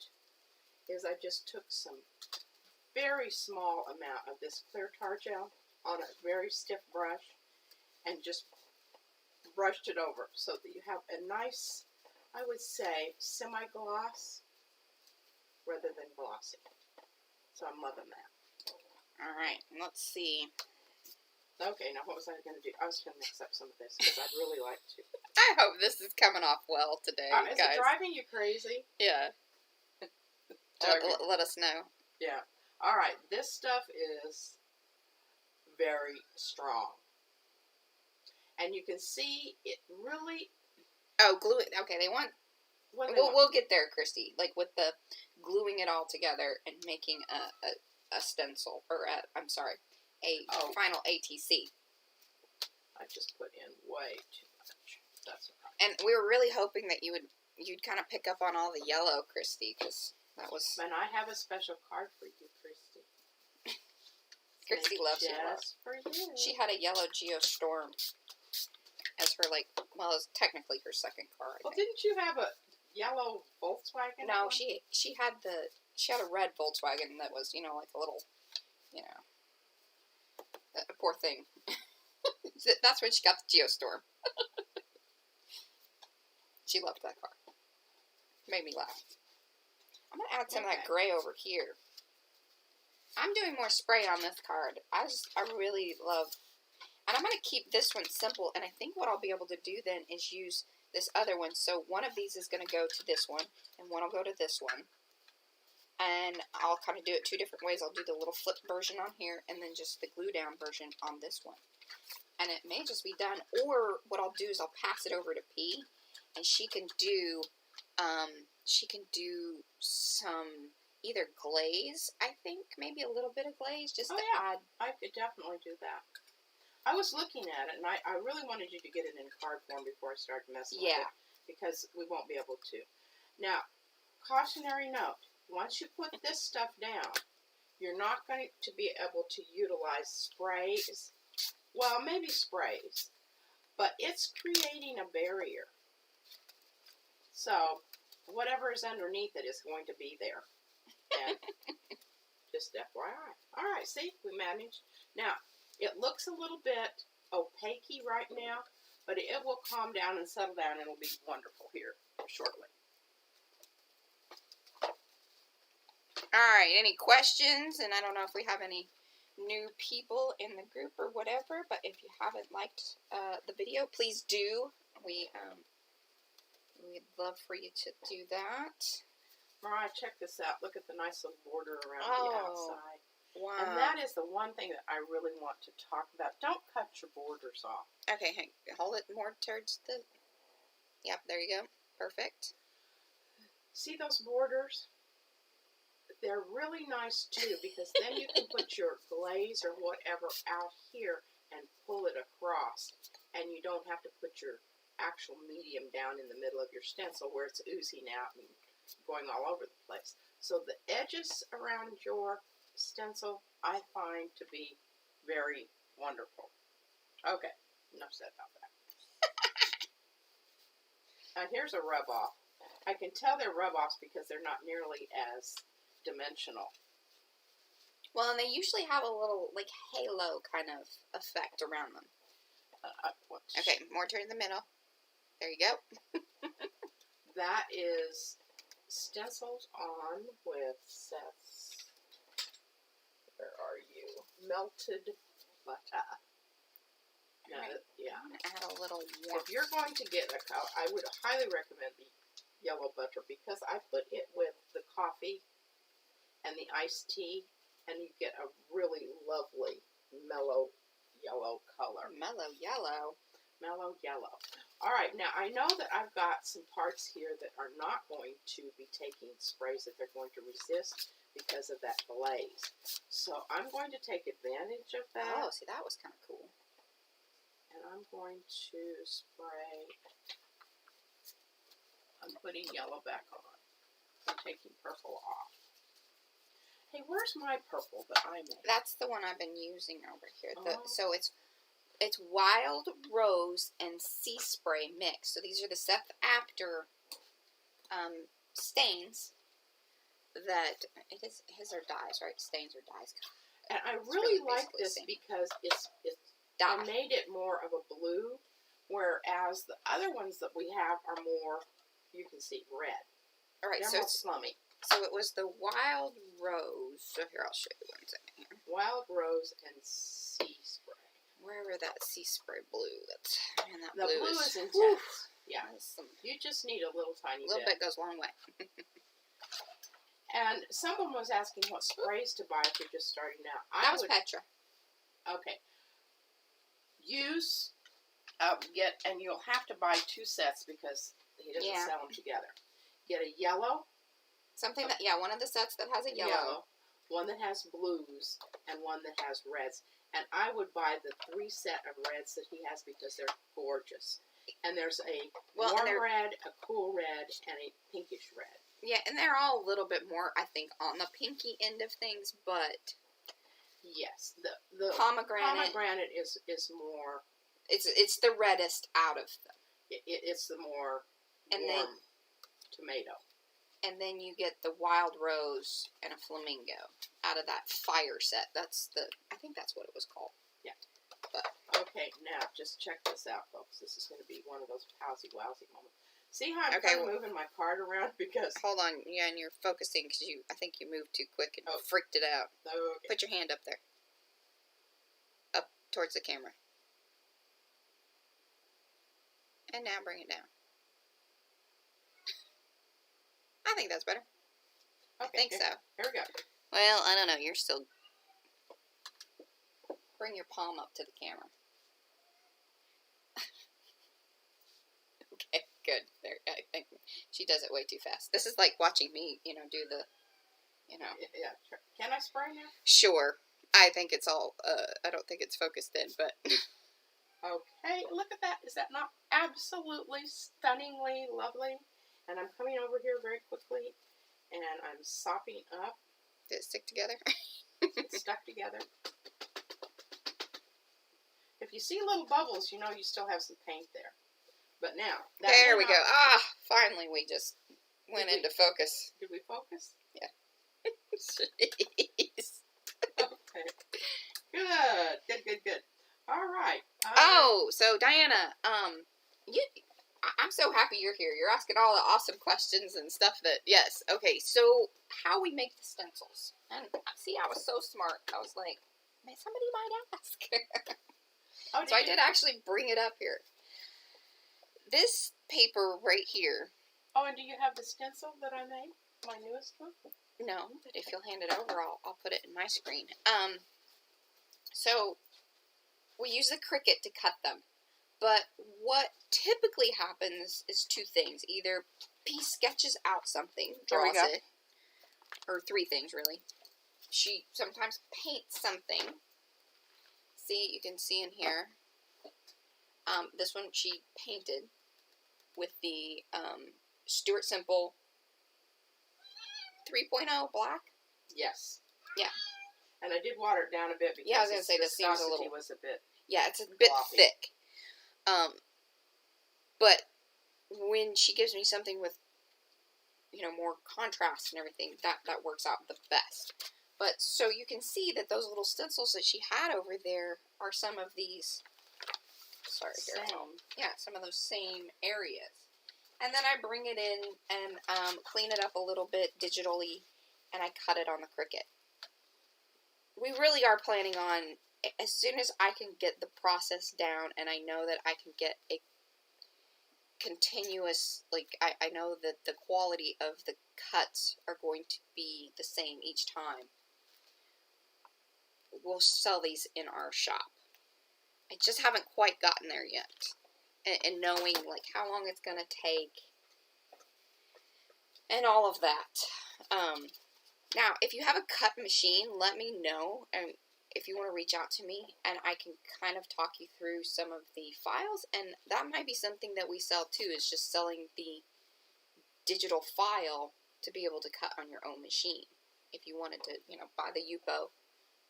is I just took some very small amount of this clear tar gel on a very stiff brush and just brushed it over so that you have a nice, I would say, semi-gloss rather than glossy. So I'm loving that. All right, let's see. Okay, now what was I going to do? I was going to mix up some of this because I'd really like to. I hope this is coming off well today, Is guys. it driving you crazy? Yeah. Let us know. Yeah. All right, this stuff is very strong. And you can see it really... Oh, glue it. Okay, they want... We'll get there, Christy. Like with the gluing it all together and making a stencil. Or, I'm sorry, a final ATC. I just put in way too much. That's okay. And we were really hoping that you'd kind of pick up on all the yellow, Christy, because that was... And I have a special card for you, Christy. Christy loves yellow. Just for you. She had a yellow Geostorm as her, like, well, it was technically her second car. Well, didn't you have a yellow Volkswagen? No, she had a red Volkswagen that was, like a little, a poor thing. That's when she got the Geostorm. She loved that car. Made me laugh. I'm gonna add some of that gray over here. I'm doing more spray on this card. I really love, and I'm going to keep this one simple, and I think what I'll be able to do then is use this other one. So one of these is going to go to this one, and one will go to this one. And I'll kind of do it two different ways. I'll do the little flip version on here, and then just the glue down version on this one. And it may just be done, or what I'll do is I'll pass it over to P, and she can do some... either glaze, I think, maybe a little bit of glaze, just to add. I could definitely do that. I was looking at it, and I really wanted you to get it in card form before I start messing with it, because we won't be able to. Now, cautionary note, once you put this stuff down, you're not going to be able to utilize sprays. Well, maybe sprays, but it's creating a barrier. So, whatever is underneath it is going to be there. And just FYI. Alright, see? We managed. Now, it looks a little bit opaque right now, but it will calm down and settle down, and it'll be wonderful here shortly. Alright, any questions? And I don't know if we have any new people in the group or whatever, but if you haven't liked the video, please do. We'd love for you to do that. Mariah, check this out. Look at the nice little border around the outside. Wow. And that is the one thing that I really want to talk about. Don't cut your borders off. Okay, hold it more towards the... Yep, there you go. Perfect. See those borders? They're really nice, too, because then you can put your glaze or whatever out here and pull it across. And you don't have to put your actual medium down in the middle of your stencil where it's oozing out and going all over the place. So the edges around your stencil I find to be very wonderful. Okay, enough said about that. And here's a rub off. I can tell they're rub offs because they're not nearly as dimensional. Well, and they usually have a little like halo kind of effect around them. Okay, more toward the middle. There you go. That is stenciled on with Seth's, where are you? Melted butter. Now, yeah. I'm gonna add a little warmth. If you're going to get a cup, I would highly recommend the yellow butter because I put it with the coffee and the iced tea, and you get a really lovely mellow yellow color. Mellow yellow. Mellow yellow. All right, now I know that I've got some parts here that are not going to be taking sprays that they're going to resist because of that glaze. So I'm going to take advantage of that. Oh, see, that was kind of cool. And I'm going to spray. I'm putting yellow back on. I'm taking purple off. Hey, where's my purple that I made? That's the one I've been using over here. So it's Wild Rose and Sea Spray mix. So these are the Seth After stains that his are dyes, right? Stains or dyes. And I really like this because it's I made it more of a blue, whereas the other ones that we have are more, you can see, red. All right, they're so more slummy. So it was the Wild Rose. So here, I'll show you one second here. Wild Rose and Sea Spray. Wherever that Sea Spray blue. That's, man, that the blue is intense. Whew, yeah. You just need a little tiny bit. A little bit goes a long way. And someone was asking what sprays to buy if you're just starting out. That was Petra. Okay. Use, and you'll have to buy 2 sets because he doesn't sell them together. Get a yellow. Something that, one of the sets that has a yellow. One that has blues, and one that has reds. And I would buy the 3 set of reds that he has because they're gorgeous. And there's a warm red, a cool red, and a pinkish red. Yeah, and they're all a little bit more, I think, on the pinky end of things, but... Yes, the pomegranate is more... It's the reddest out of them. It's the more warm tomato. And then you get the Wild Rose and a Flamingo out of that fire set. I think that's what it was called. Yeah. But okay, now just check this out, folks. This is going to be one of those palsy-wowsy moments. See how I'm kind of moving my card around? Because... Hold on. Yeah, and you're focusing because I think you moved too quick and freaked it out. Okay. Put your hand up there. Up towards the camera. And now bring it down. I think that's better. Okay, I think so. Here we go. Well, I don't know. You're still... Bring your palm up to the camera. Okay, good. There, I think she does it way too fast. This is like watching me, do the, Yeah, sure. Can I spray now? Sure. I think it's all, I don't think it's focused in, but... Okay, look at that. Is that not absolutely stunningly lovely? And I'm coming over here very quickly, and I'm sopping up. Did it stick together? It's stuck together. If you see little bubbles, you know you still have some paint there. But now... There we go. Ah, finally we just went into focus. Did we focus? Yeah. Jeez. Okay. Good. All right. So Diana, I'm so happy you're here. You're asking all the awesome questions and stuff that, yes. Okay, so how we make the stencils. And see, I was so smart. I was like, man, somebody might ask. So I did actually bring it up here. This paper right here. Oh, and do you have the stencil that I made? My newest one? No, but if you'll hand it over, I'll put it in my screen. So we use the Cricut to cut them. But what typically happens is 2 things. Either P sketches out something, draws it, or 3 things really. She sometimes paints something. See, you can see in here. This one she painted with the Stuart Simple 3.0 black. Yes. Yeah. And I did water it down a bit because I was going to say this seems a little... was a bit... Yeah, it's a bit floppy. thick. But when she gives me something with, more contrast and everything, that works out the best. But, so you can see that those little stencils that she had over there are some of these, some of those same areas. And then I bring it in and clean it up a little bit digitally, and I cut it on the Cricut. We really are planning on, as soon as I can get the process down, and I know that I can get a continuous, I know that the quality of the cuts are going to be the same each time. We'll sell these in our shop. I just haven't quite gotten there yet. And knowing, how long it's going to take. And all of that. Now, if you have a cut machine, let me know. And if you want to reach out to me, and I can kind of talk you through some of the files. And that might be something that we sell too, is just selling the digital file to be able to cut on your own machine. If you wanted to, buy the Yupo.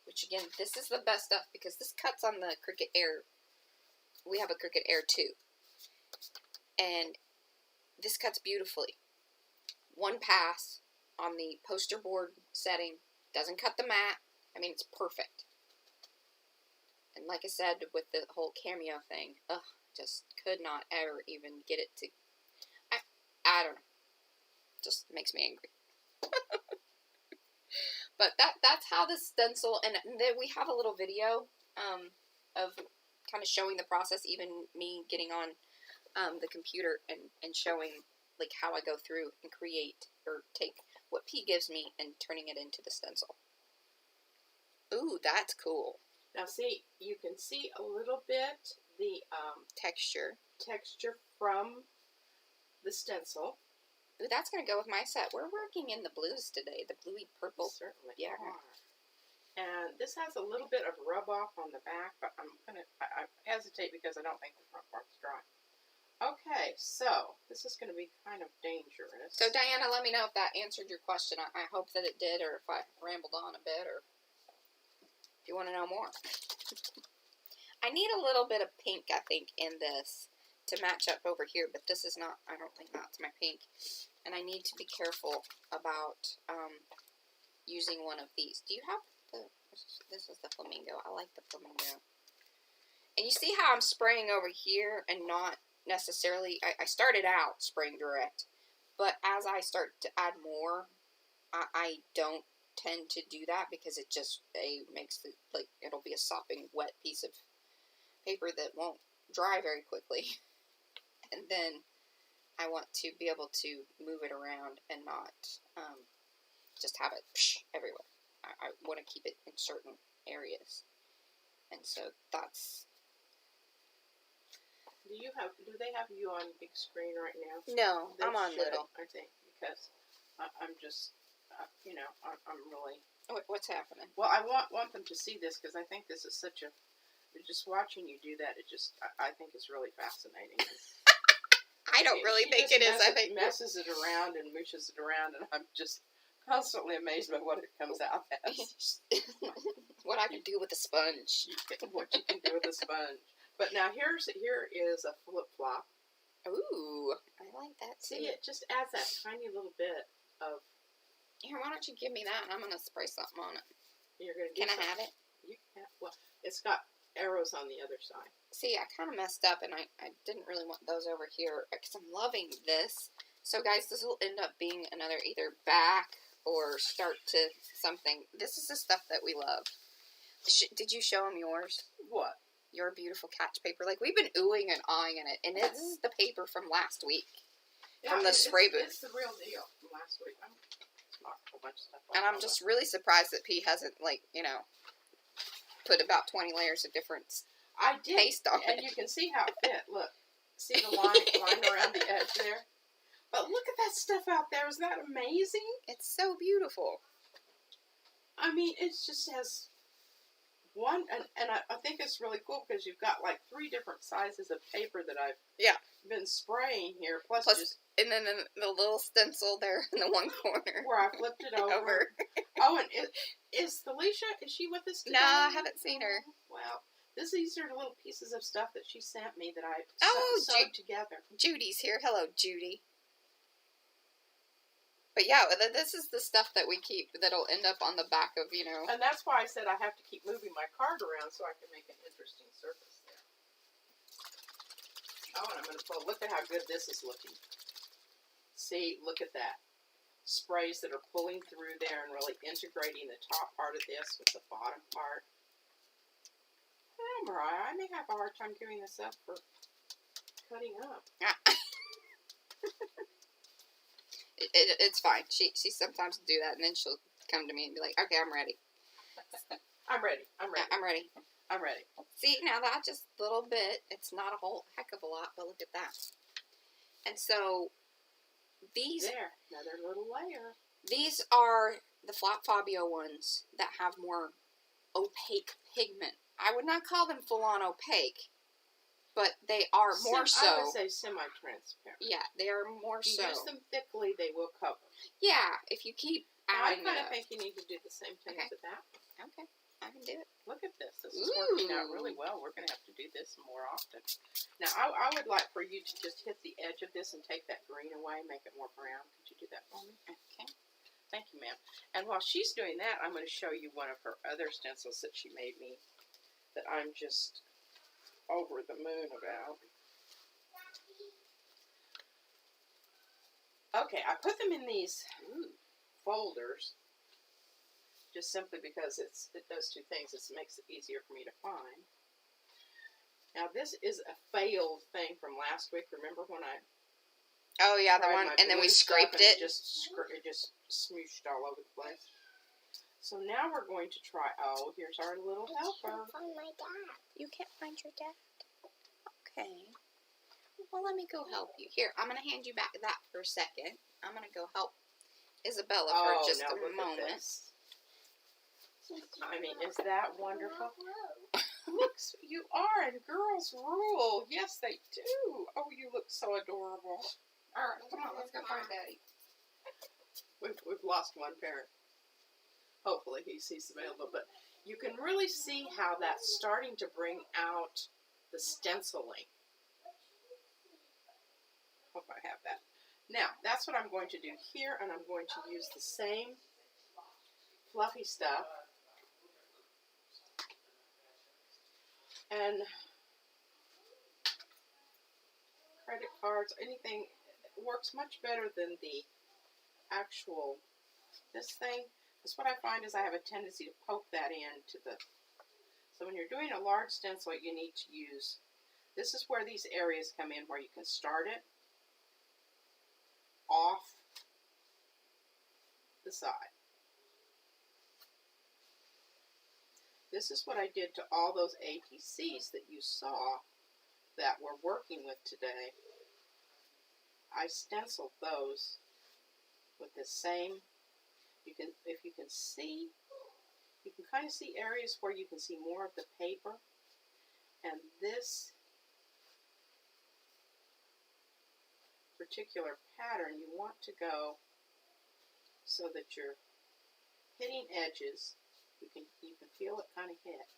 Which, again, this is the best stuff because this cuts on the Cricut Air. We have a Cricut Air 2. And this cuts beautifully. One pass on the poster board setting. Doesn't cut the mat. I mean, it's perfect. And like I said, with the whole cameo thing, just could not ever even get it to... I don't know. Just makes me angry. But that's how the stencil, and then we have a little video of kind of showing the process, even me getting on the computer and showing like how I go through and create or take what P gives me and turning it into the stencil. Ooh, that's cool. Now see, you can see a little bit the texture from the stencil. Ooh, that's going to go with my set. We're working in the blues today, the bluey purple. Certainly yeah. are. And this has a little bit of rub off on the back, but I hesitate because I don't think the front part's dry. Okay, so this is going to be kind of dangerous. So Diana, let me know if that answered your question. I hope that it did, or if I rambled on a bit, or if you want to know more. I need a little bit of pink, I think, in this to match up over here, but this is not, I don't think that's my pink. And I need to be careful about using one of these. Do you have the, this is the flamingo. I like the flamingo. And you see how I'm spraying over here and not necessarily, I started out spraying direct, but as I start to add more, I don't tend to do that because it just makes it, like, it'll be a sopping wet piece of paper that won't dry very quickly. And then I want to be able to move it around and not just have it everywhere. I want to keep it in certain areas. And so that's... Do they have you on big screen right now? No, I'm on little. I think, because I'm just, you know, I'm really... What's happening? Well, I want them to see this because I think this is such a... Just watching you do that, it just, I think it's really fascinating. I don't really think it is. I think messes it around and mooshes it around, and I'm just constantly amazed by what it comes out as. What I can do with a sponge. What you can do with a sponge. But now here is a flip flop. Ooh, I like that too. See, it just adds that tiny little bit of. Here, why don't you give me that, and I'm gonna spray something on it. You're gonna. Can I have it? You can. Well, it's got arrows on the other side. See, I kind of messed up, and I didn't really want those over here because I'm loving this. So, guys, this will end up being another either back or start to something. This is the stuff that we love. Did you show them yours? What? Your beautiful catch paper. Like, we've been oohing and eyeing in it, and this is the paper from last week. Yeah, from the spray booth. It's the real deal from last week. I'm knocked a whole bunch of stuff off. And I'm just really surprised that P hasn't, like, you know, put about 20 layers of different paste on it. And you can see how it fit. Look. See the line around the edge there? But look at that stuff out there. Isn't that amazing? It's so beautiful. I mean, it just has one, and I think it's really cool because you've got like 3 different sizes of paper that I've been spraying here. Plus just, and then the little stencil there in the one corner. Where I flipped it over. Oh, and is Felicia, is she with us today? No, I haven't seen her. Well, these are the little pieces of stuff that she sent me that I sewed together. Judy's here. Hello, Judy. But yeah, this is the stuff that we keep that'll end up on the back of, you know. And that's why I said I have to keep moving my card around so I can make an interesting surface there. Oh, and I'm going to pull. Look at how good this is looking. See, look at that. Sprays that are pulling through there and really integrating the top part of this with the bottom part. Oh, Mariah, I may have a hard time giving this up for cutting up. It's fine. She sometimes do that, and then she'll come to me and be like, "Okay, I'm ready." I'm ready. I'm ready. See, now that just a little bit. It's not a whole heck of a lot, but look at that. And so these there, another little layer. These are the Flat Fabio ones that have more opaque pigment. I would not call them full-on opaque, but they are more so. I would say semi-transparent. Yeah, they are more if you so. use them thickly, they will cover. Yeah, if you keep adding I kind of think you need to do the same thing to that. Okay, I can do it. Look at this. This is working out really well. We're going to have to do this more often. Now, I would like for you to just hit the edge of this and take that green away, make it more brown. Could you do that for me? Okay. Thank you, ma'am. And while she's doing that, I'm going to show you one of her other stencils that she made me that I'm just over the moon about. Okay, I put them in these folders, just simply because it does two things. It makes it easier for me to find. Now this is a failed thing from last week. Remember when I Oh yeah, the one, and then we scraped it. It just smooshed all over the place. So now we're going to try. Oh, here's our little helper. I can't find my dad. You can't find your dad. Okay. Well, let me go help you. Here, I'm gonna hand you back that for a second. I'm gonna go help Isabella for just a moment. I mean, is that wonderful? Look, you are, and girls rule. Yes, they do. Oh, you look so adorable. All right, come on, let's go find Daddy. We've lost one parent. Hopefully he's available, but you can really see how that's starting to bring out the stenciling. Hope I have that. Now, that's what I'm going to do here, and I'm going to use the same fluffy stuff. And credit cards, anything works much better than the actual, this thing. Because what I find is I have a tendency to poke that into the, so when you're doing a large stencil, you need to use, this is where these areas come in where you can start it off the side. This is what I did to all those ATCs that you saw that we're working with today. I stenciled those with the same, if you can see, you can kind of see areas where you can see more of the paper. And this particular pattern, you want to go so that you're hitting edges. You can feel it kind of hit.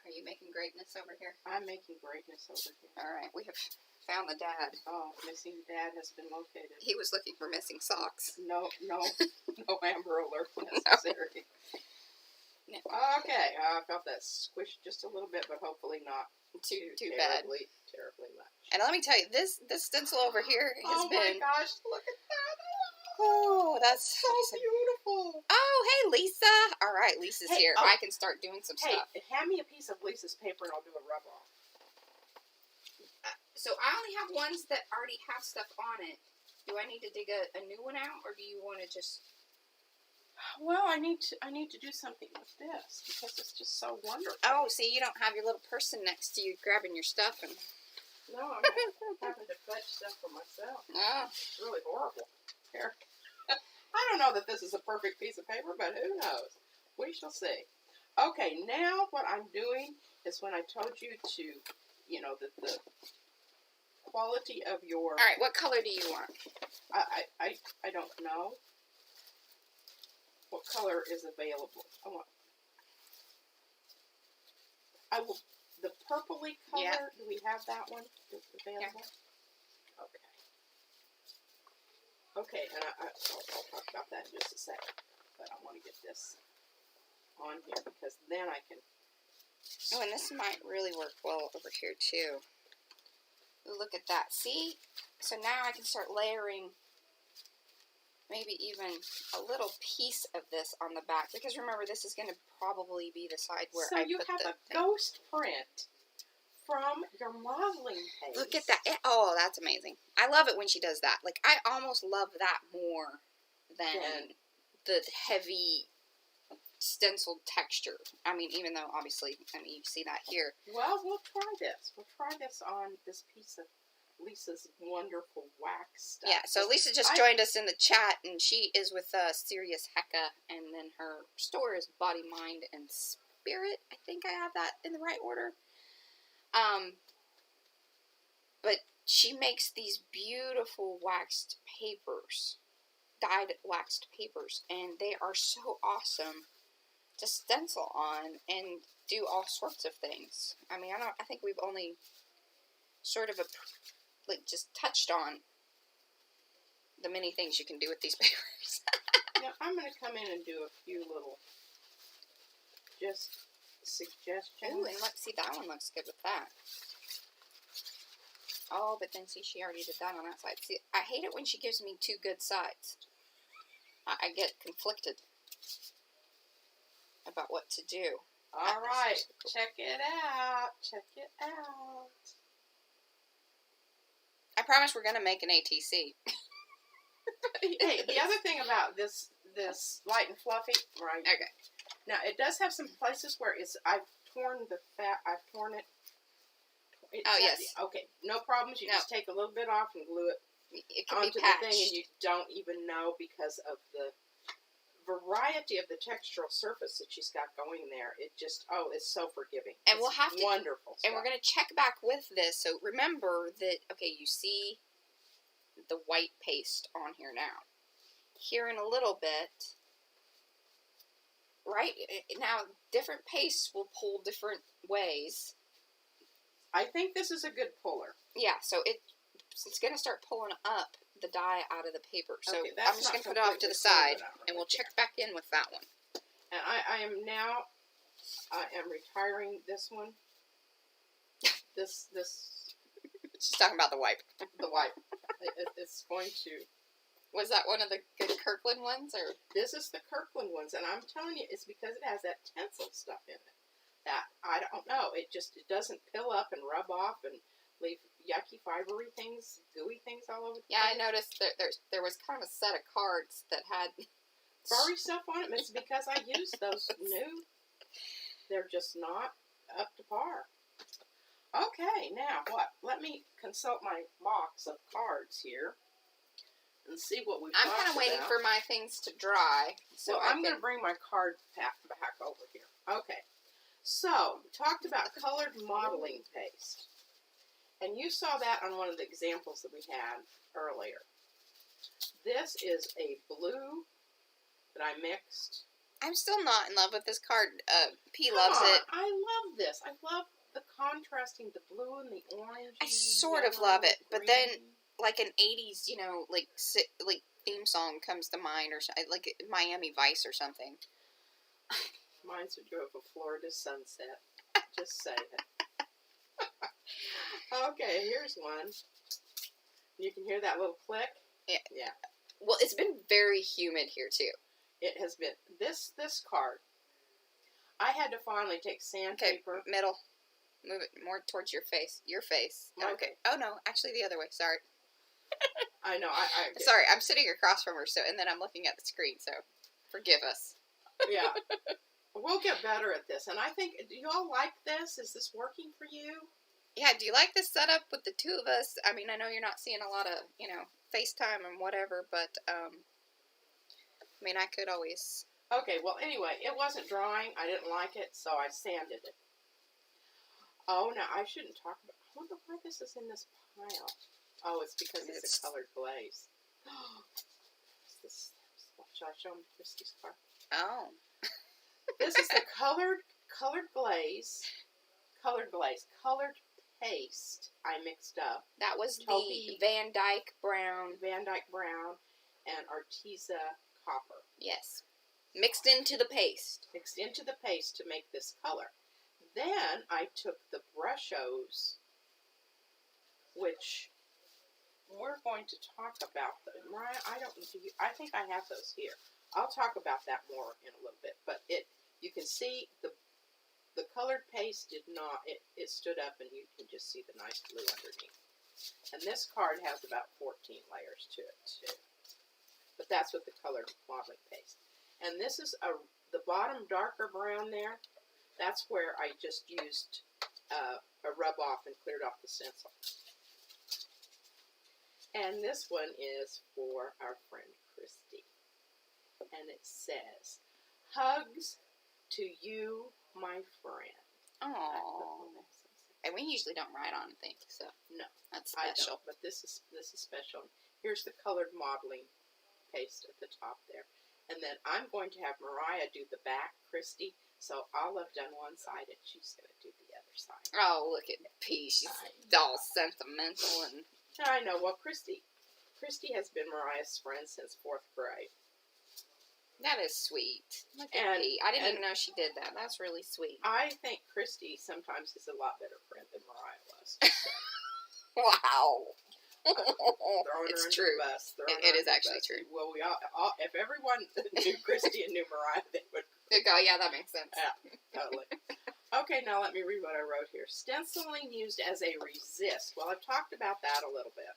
Are you making greatness over here? I'm making greatness over here. All right, we have found the dad. Oh, missing dad has been located. He was looking for missing socks. No Amber Alert necessary. No. Okay, I felt that squish just a little bit, but hopefully not too terribly much. And let me tell you, this stencil over here has been. Oh my gosh! Look at that! Oh, that's so beautiful. Oh, hey, Lisa. All right, Lisa's here. Oh, I can start doing some stuff. Hand me a piece of Lisa's paper and I'll do a rub off. So I only have ones that already have stuff on it. Do I need to dig a new one out, or do you want to just? Well, I need to do something with this because it's just so wonderful. Oh, see, you don't have your little person next to you grabbing your stuff and. No, I'm having to fetch stuff for myself. Oh. It's really horrible. Here. I don't know that this is a perfect piece of paper, but who knows? We shall see. Okay, now what I'm doing is when I told you to, the quality of your... All right, what color do you want? I don't know what color is available. The purpley color, yeah. Do we have that one available? Yeah. Okay. Okay, and I'll talk about that in just a second. But I want to get this on here because then I can... Oh, and this might really work well over here too. Ooh, look at that. See? So now I can start layering maybe even a little piece of this on the back. Because remember, this is going to probably be the side where I put the... So you have a ghost print from your modeling page. Look at that. Oh, that's amazing. I love it when she does that. Like, I almost love that more than the heavy stenciled texture. I mean, even though, obviously, you see that here. Well, we'll try this. We'll try this on this piece of Lisa's wonderful wax stuff. Yeah, so Lisa just joined us in the chat, and she is with Serious Hecka, and then her store is Body, Mind, and Spirit. I think I have that in the right order. But she makes these beautiful waxed papers, dyed waxed papers, and they are so awesome to stencil on and do all sorts of things. I mean, I think we've only sort of just touched on the many things you can do with these papers. Now, I'm going to come in and do a few little suggestions. Ooh, and let's see, that one looks good with that. Oh, but then see, she already did that on that side. See, I hate it when she gives me two good sides. I get conflicted about what to do. All right, check it out. Check it out. I promise we're gonna make an ATC. Hey, the other thing about this light and fluffy, right? Okay. Now it does have some places where I've torn the fat. I've torn it. Oh yes. Okay, no problems. You just take a little bit off and glue it can onto be the patched. thing, and you don't even know because of the variety of the textural surface that she's got going there. It just it's so forgiving. And we'll have wonderful stuff. And we're gonna check back with this. So remember that you see the white paste on here now. Here in a little bit, right now, different pastes will pull different ways. I think this is a good puller. Yeah, so it's going to start pulling up the dye out of the paper. So okay, I'm just going to put it off to the side, and we'll check back in with that one. And I am retiring this one. This. She's talking about the wipe. The wipe. It's going to. Was that one of the good Kirkland ones, or? This is the Kirkland ones, and I'm telling you, it's because it has that tencel stuff in it. That I don't know. It doesn't pill up and rub off and leave yucky, fibery things, gooey things all over. Yeah, I noticed that there was kind of a set of cards that had furry stuff on it. It's because I used those new. They're just not up to par. Okay, now what? Let me consult my box of cards here and see what we've got. I'm kind of waiting for my things to dry. So I'm going to bring my card pack back over here. Okay. So, we talked about colored modeling paste. And you saw that on one of the examples that we had earlier. This is a blue that I mixed. I'm still not in love with this card. P loves it. I love this. I love the contrasting, the blue and the orange. I sort of love it, but then like an 80s, like theme song comes to mind, or like Miami Vice or something. Reminds me of a Florida sunset. Just say it. Okay, here's one. You can hear that little click? Yeah. Well, it's been very humid here, too. It has been. This card, I had to finally take sandpaper. Okay, middle. Move it more towards your face. Your face. Okay. Oh, no. Actually, the other way. Sorry. I know. Sorry, I'm sitting across from her, and then I'm looking at the screen, so forgive us. Yeah. We'll get better at this. And I think, do you all like this? Is this working for you? Yeah, do you like this setup with the two of us? I mean, I know you're not seeing a lot of, FaceTime and whatever, but, I mean, I could always... Okay, well, anyway, it wasn't drying. I didn't like it, so I sanded it. Oh, now, I shouldn't talk about... I wonder why this is in this pile. Oh, it's because it's a colored glaze. Should I show them Christy's card? Oh. This is the colored glaze, colored paste I mixed up. That was the Van Dyke Brown, and Arteza Copper. Yes. Mixed into the paste. Mixed into the paste to make this color. Then I took the Brushos, which we're going to talk about. Mariah, I think I have those here. I'll talk about that more in a little bit. But you can see the colored paste did not, it stood up, and you can just see the nice blue underneath. And this card has about 14 layers to it too. But that's with the colored modeling paste. And this is the bottom darker brown there. That's where I just used a rub off and cleared off the stencil. And this one is for our friend Christy. And it says, "Hugs to you, my friend." Aww. And we usually don't write on things, so no, that's special. But this is special. Here's the colored modeling paste at the top there. And then I'm going to have Mariah do the back, Christy. So I'll have done one side, and she's going to do the other side. Oh, look at P. She's all sentimental and. I know. Well, Christy has been Mariah's friend since 4th grade. That is sweet. Look at P. I didn't even know she did that. That's really sweet. I think Christy sometimes is a lot better friend than Mariah was. Wow. Throwing It's her under true. the bus. It is actually true. Well, we all if everyone knew Christy and knew Mariah, they would. Oh, yeah, that makes sense. Yeah, totally. Okay, now let me read what I wrote here. Stenciling used as a resist. Well, I've talked about that a little bit.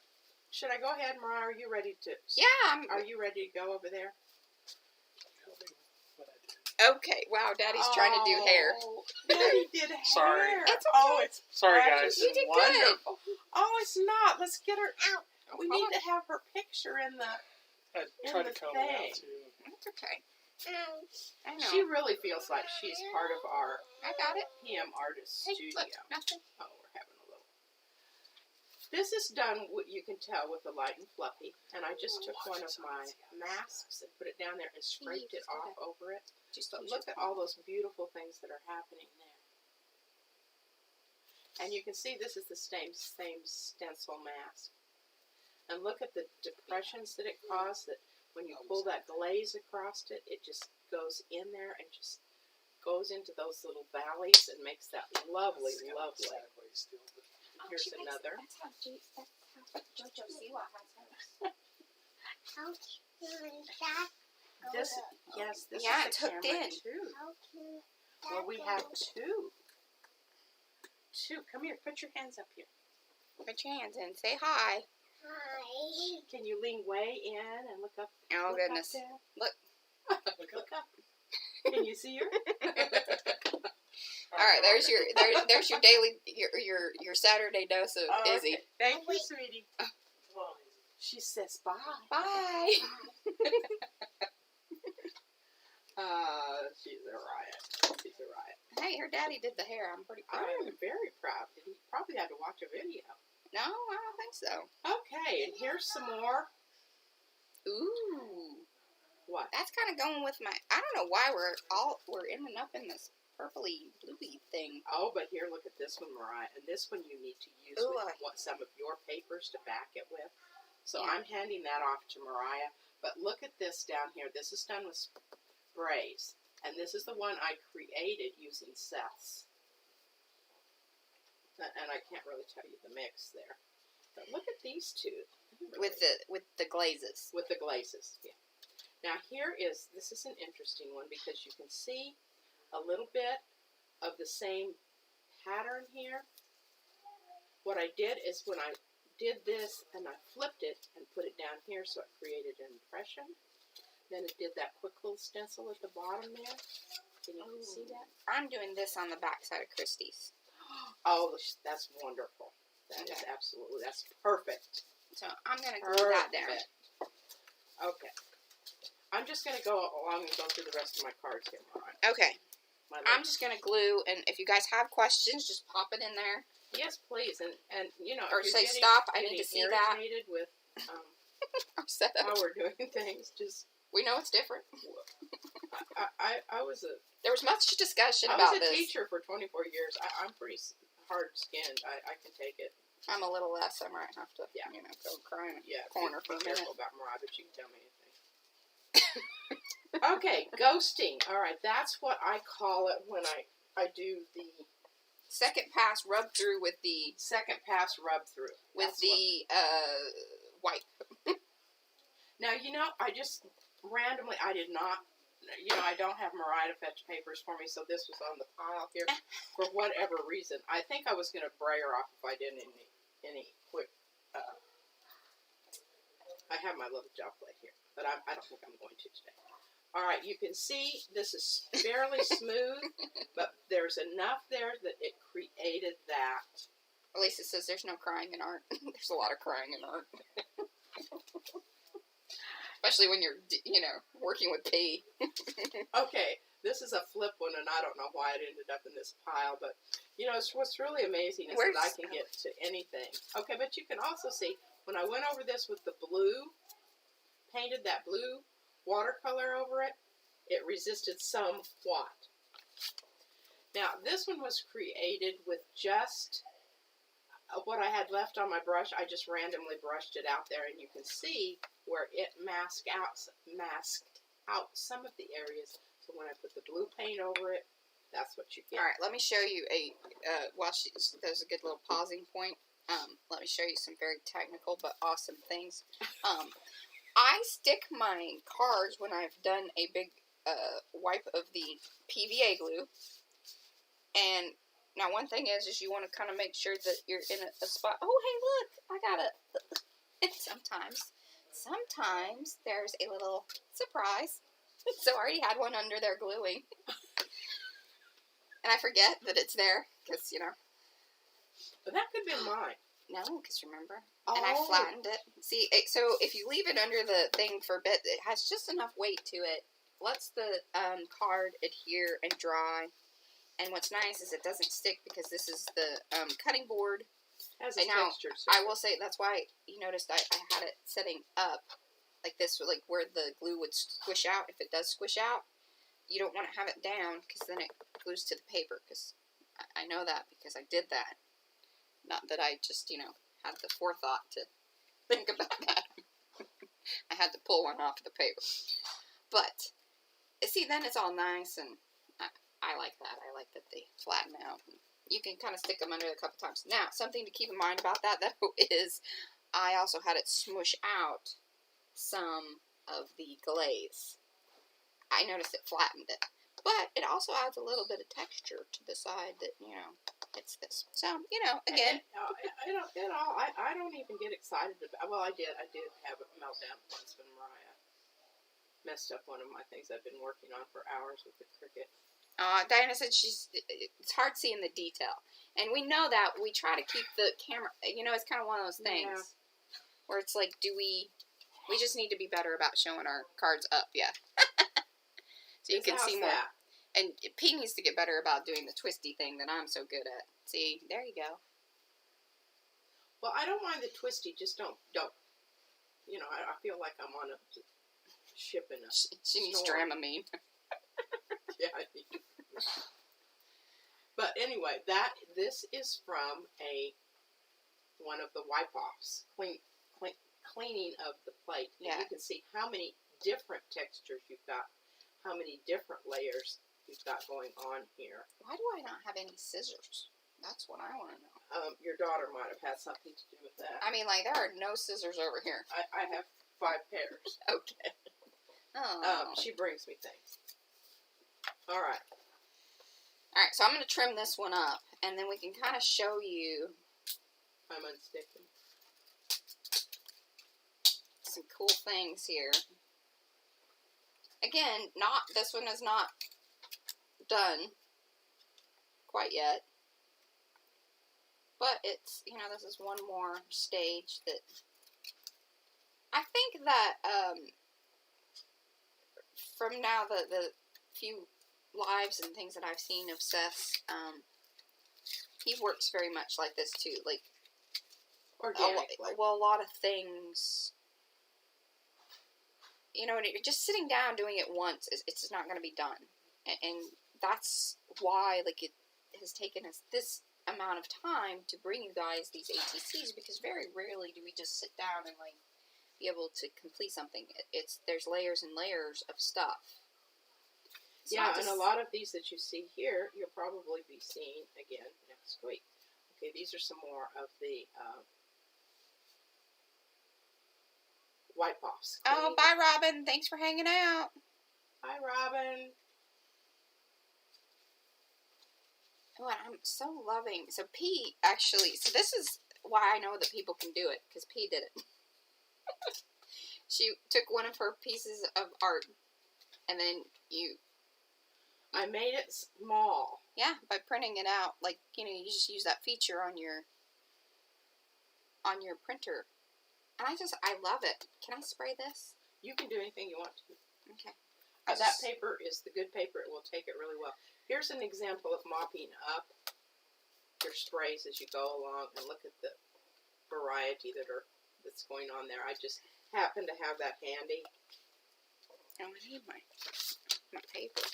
Should I go ahead, Mariah? Are you ready to? Yeah. Are you ready to go over there? Okay. Wow, Daddy's trying to do hair. Daddy did hair. Sorry. It's okay. Oh, it's Sorry, precious guys. You and did wonderful. Oh, it's not. Let's get her out. We Hold need to have her picture in the. I tried to comb it out too. It's okay. I know. She really feels like she's part of our I got it. PM artist Hey, studio. look, nothing. Oh, we're having a little. This is done, what you can tell, with the light and fluffy. And I just took one of my masks and put it down there and scraped it off over it. But look at all those beautiful things that are happening there. And you can see this is the same stencil mask. And look at the depressions that it caused, that when you pull that glaze across it, it just goes in there and just goes into those little valleys and makes that lovely, lovely. Here's another. That's how JoJo Siwa has hers. This, yes, this Yeah, is it's the hooked camera in. too. Well, we have two. Come here, put your hands up here. Put your hands in. Say hi. Hi. Can you lean way in and look up? Oh, look goodness. Up there? Look. Look up. Can you see her? All right, there's your daily your Saturday dose of Oh, Izzy. okay. Thank you, sweetie. She says bye. Bye. She's a riot. She's a riot. Hey, her daddy did the hair. I'm pretty proud of I'm him. very proud. He probably had to watch a video. No, I don't think so. Okay, and here's some more. Ooh, What? that's kind of going with my. I don't know why we're ending up in this purpley bluey thing. Oh, but here, look at this one, Mariah. And this one you need to use Ooh, with some of your papers to back it with. So Yeah. I'm handing that off to Mariah. But look at this down here. This is done with sprays. And this is the one I created using Seth's. And I can't really tell you the mix there. But look at these two. With the glazes. With the glazes, yeah. Now this is an interesting one because you can see a little bit of the same pattern here. What I did is when I did this and I flipped it and put it down here so it created an impression. Then it did that quick little stencil at the bottom there. Can you see that? I'm doing this on the back side of Christie's. Oh, that's wonderful. That is absolutely, that's perfect. So I'm gonna glue that down. Okay. I'm just going to go along and go through the rest of my cards here, Mariah. Okay. I'm just gonna glue, and if you guys have questions, just pop it in there. Yes, please, and you know, Or if say, you're "Stop, I need to see that." irritated with Setup. how we're doing things, just We know it's different. I was a There was much discussion I about was a this. teacher for 24 years. I'm pretty hard skinned. I can take it. I'm a little less. I might have to, Yeah. go cry in a Yeah, corner for a be minute. careful about Mariah, but you can tell me anything. Okay, ghosting. All right, that's what I call it when I do the Second pass rub through with the second pass rub through. That's wipe. Now, you know, I just randomly, I did not, you know, I don't have Mariah to fetch papers for me, so this was on the pile here for whatever reason. I think I was going to bray her off if I did any quick, I have my little gel plate here, but I don't think I'm going to today. All right, you can see this is fairly smooth, but there's enough there that it created that. Lisa says there's no crying in art. There's a lot of crying in art. Especially when you're, working with P. Okay, this is a flip one, and I don't know why it ended up in this pile, but, what's really amazing is that I can get to anything. Okay, but you can also see, when I went over this with the blue, painted that blue watercolor over it, it resisted somewhat. Now, this one was created with just what I had left on my brush. I just randomly brushed it out there, and you can see where it masked out some of the areas. So when I put the blue paint over it, that's what you get. All right, let me show you while she does a good little pausing point. let me show you some very technical but awesome things. I stick my cards when I've done a big wipe of the PVA glue. And now one thing is you want to kind of make sure that you're in a spot. Oh, hey, look, I got it. Sometimes there's a little surprise. So I already had one under there gluing. And I forget that it's there because, But that could be mine. No, because remember? Oh. And I flattened it. See, so if you leave it under the thing for a bit, it has just enough weight to it. Lets the card adhere and dry. And what's nice is it doesn't stick because this is the cutting board. Has a texture. I will say that's why you noticed I had it setting up like this, like where the glue would squish out. If it does squish out, you don't want to have it down because then it glues to the paper. Because I know that because I did that. Not that I just, had the forethought to think about that. I had to pull one off the paper. But, see, then it's all nice, and I like that. I like that they flatten out. You can kind of stick them under a couple times. Now, something to keep in mind about that, though, is I also had it smush out some of the glaze. I noticed it flattened it. But it also adds a little bit of texture to the side that, it's this. So, again. I don't even get excited about, well, I did have a meltdown once when Mariah messed up one of my things I've been working on for hours with the Cricut. Diana said it's hard seeing the detail. And we know that. We try to keep the camera, it's kind of one of those things where it's like, we just need to be better about showing our cards up, So you can see more. That? And P needs to get better about doing the twisty thing that I'm so good at. See, there you go. Well, I don't mind the twisty, just don't. I feel like I'm on a ship in a She needs Dramamine. Yeah, I need to. But anyway, this is from one of the wipe-offs, cleaning of the plate. And you can see how many different textures you've got. How many different layers you've got going on here. Why do I not have any scissors? That's what I want to know. Your daughter might have had something to do with that. I mean, there are no scissors over here. I have 5 pairs. Okay. Oh. She brings me things. All right. All right, so I'm going to trim this one up, and then we can kind of show you. I'm unsticking. Some cool things here. Again, this one is not done quite yet. But it's, this is one more stage that I think that from now the few lives and things that I've seen of Seth's, he works very much like this too. Like, organically. A lot of things. You're just sitting down doing it once, it's not going to be done. And that's why, it has taken us this amount of time to bring you guys these ATCs, because very rarely do we just sit down and, be able to complete something. There's layers and layers of stuff. And a lot of these that you see here, you'll probably be seeing again next week. Okay, these are some more of the wipe-offs. Oh, bye, Robin. Thanks for hanging out. Hi, Robin. What I'm so loving. So P actually, this is why I know that people can do it, because P did it. She took one of her pieces of art, and then I made it small. Yeah, by printing it out. You just use that feature on your printer. And I love it. Can I spray this? You can do anything you want to. Okay. That paper is the good paper. It will take it really well. Here's an example of mopping up your sprays as you go along, and look at the variety that's going on there. I just happen to have that handy. Oh, I need my paper.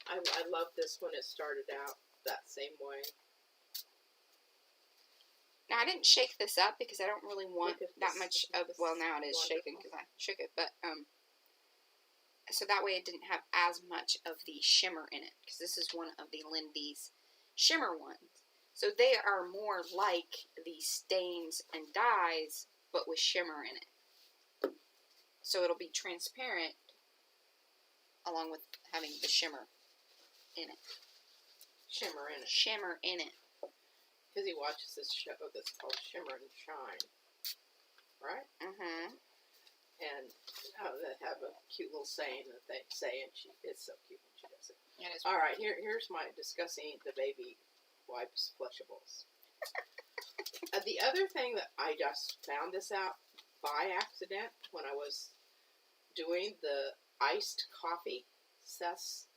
I love this one. It started out that same way. Now, I didn't shake this up because I don't really want that much of, well, now it is shaking because I shook it, but, so that way it didn't have as much of the shimmer in it, because this is one of the Lindy's shimmer ones. So they are more like the stains and dyes, but with shimmer in it. So it'll be transparent along with having the shimmer in it. Shimmer in it. Shimmer in it. Because he watches this show that's called Shimmer and Shine. Right? Mm-hmm. And they have a cute little saying that they say, and it's so cute when she does it. It is. All right, here's my discussing the baby wipes flushables. The other thing that I just found this out by accident when I was doing the iced coffee sets,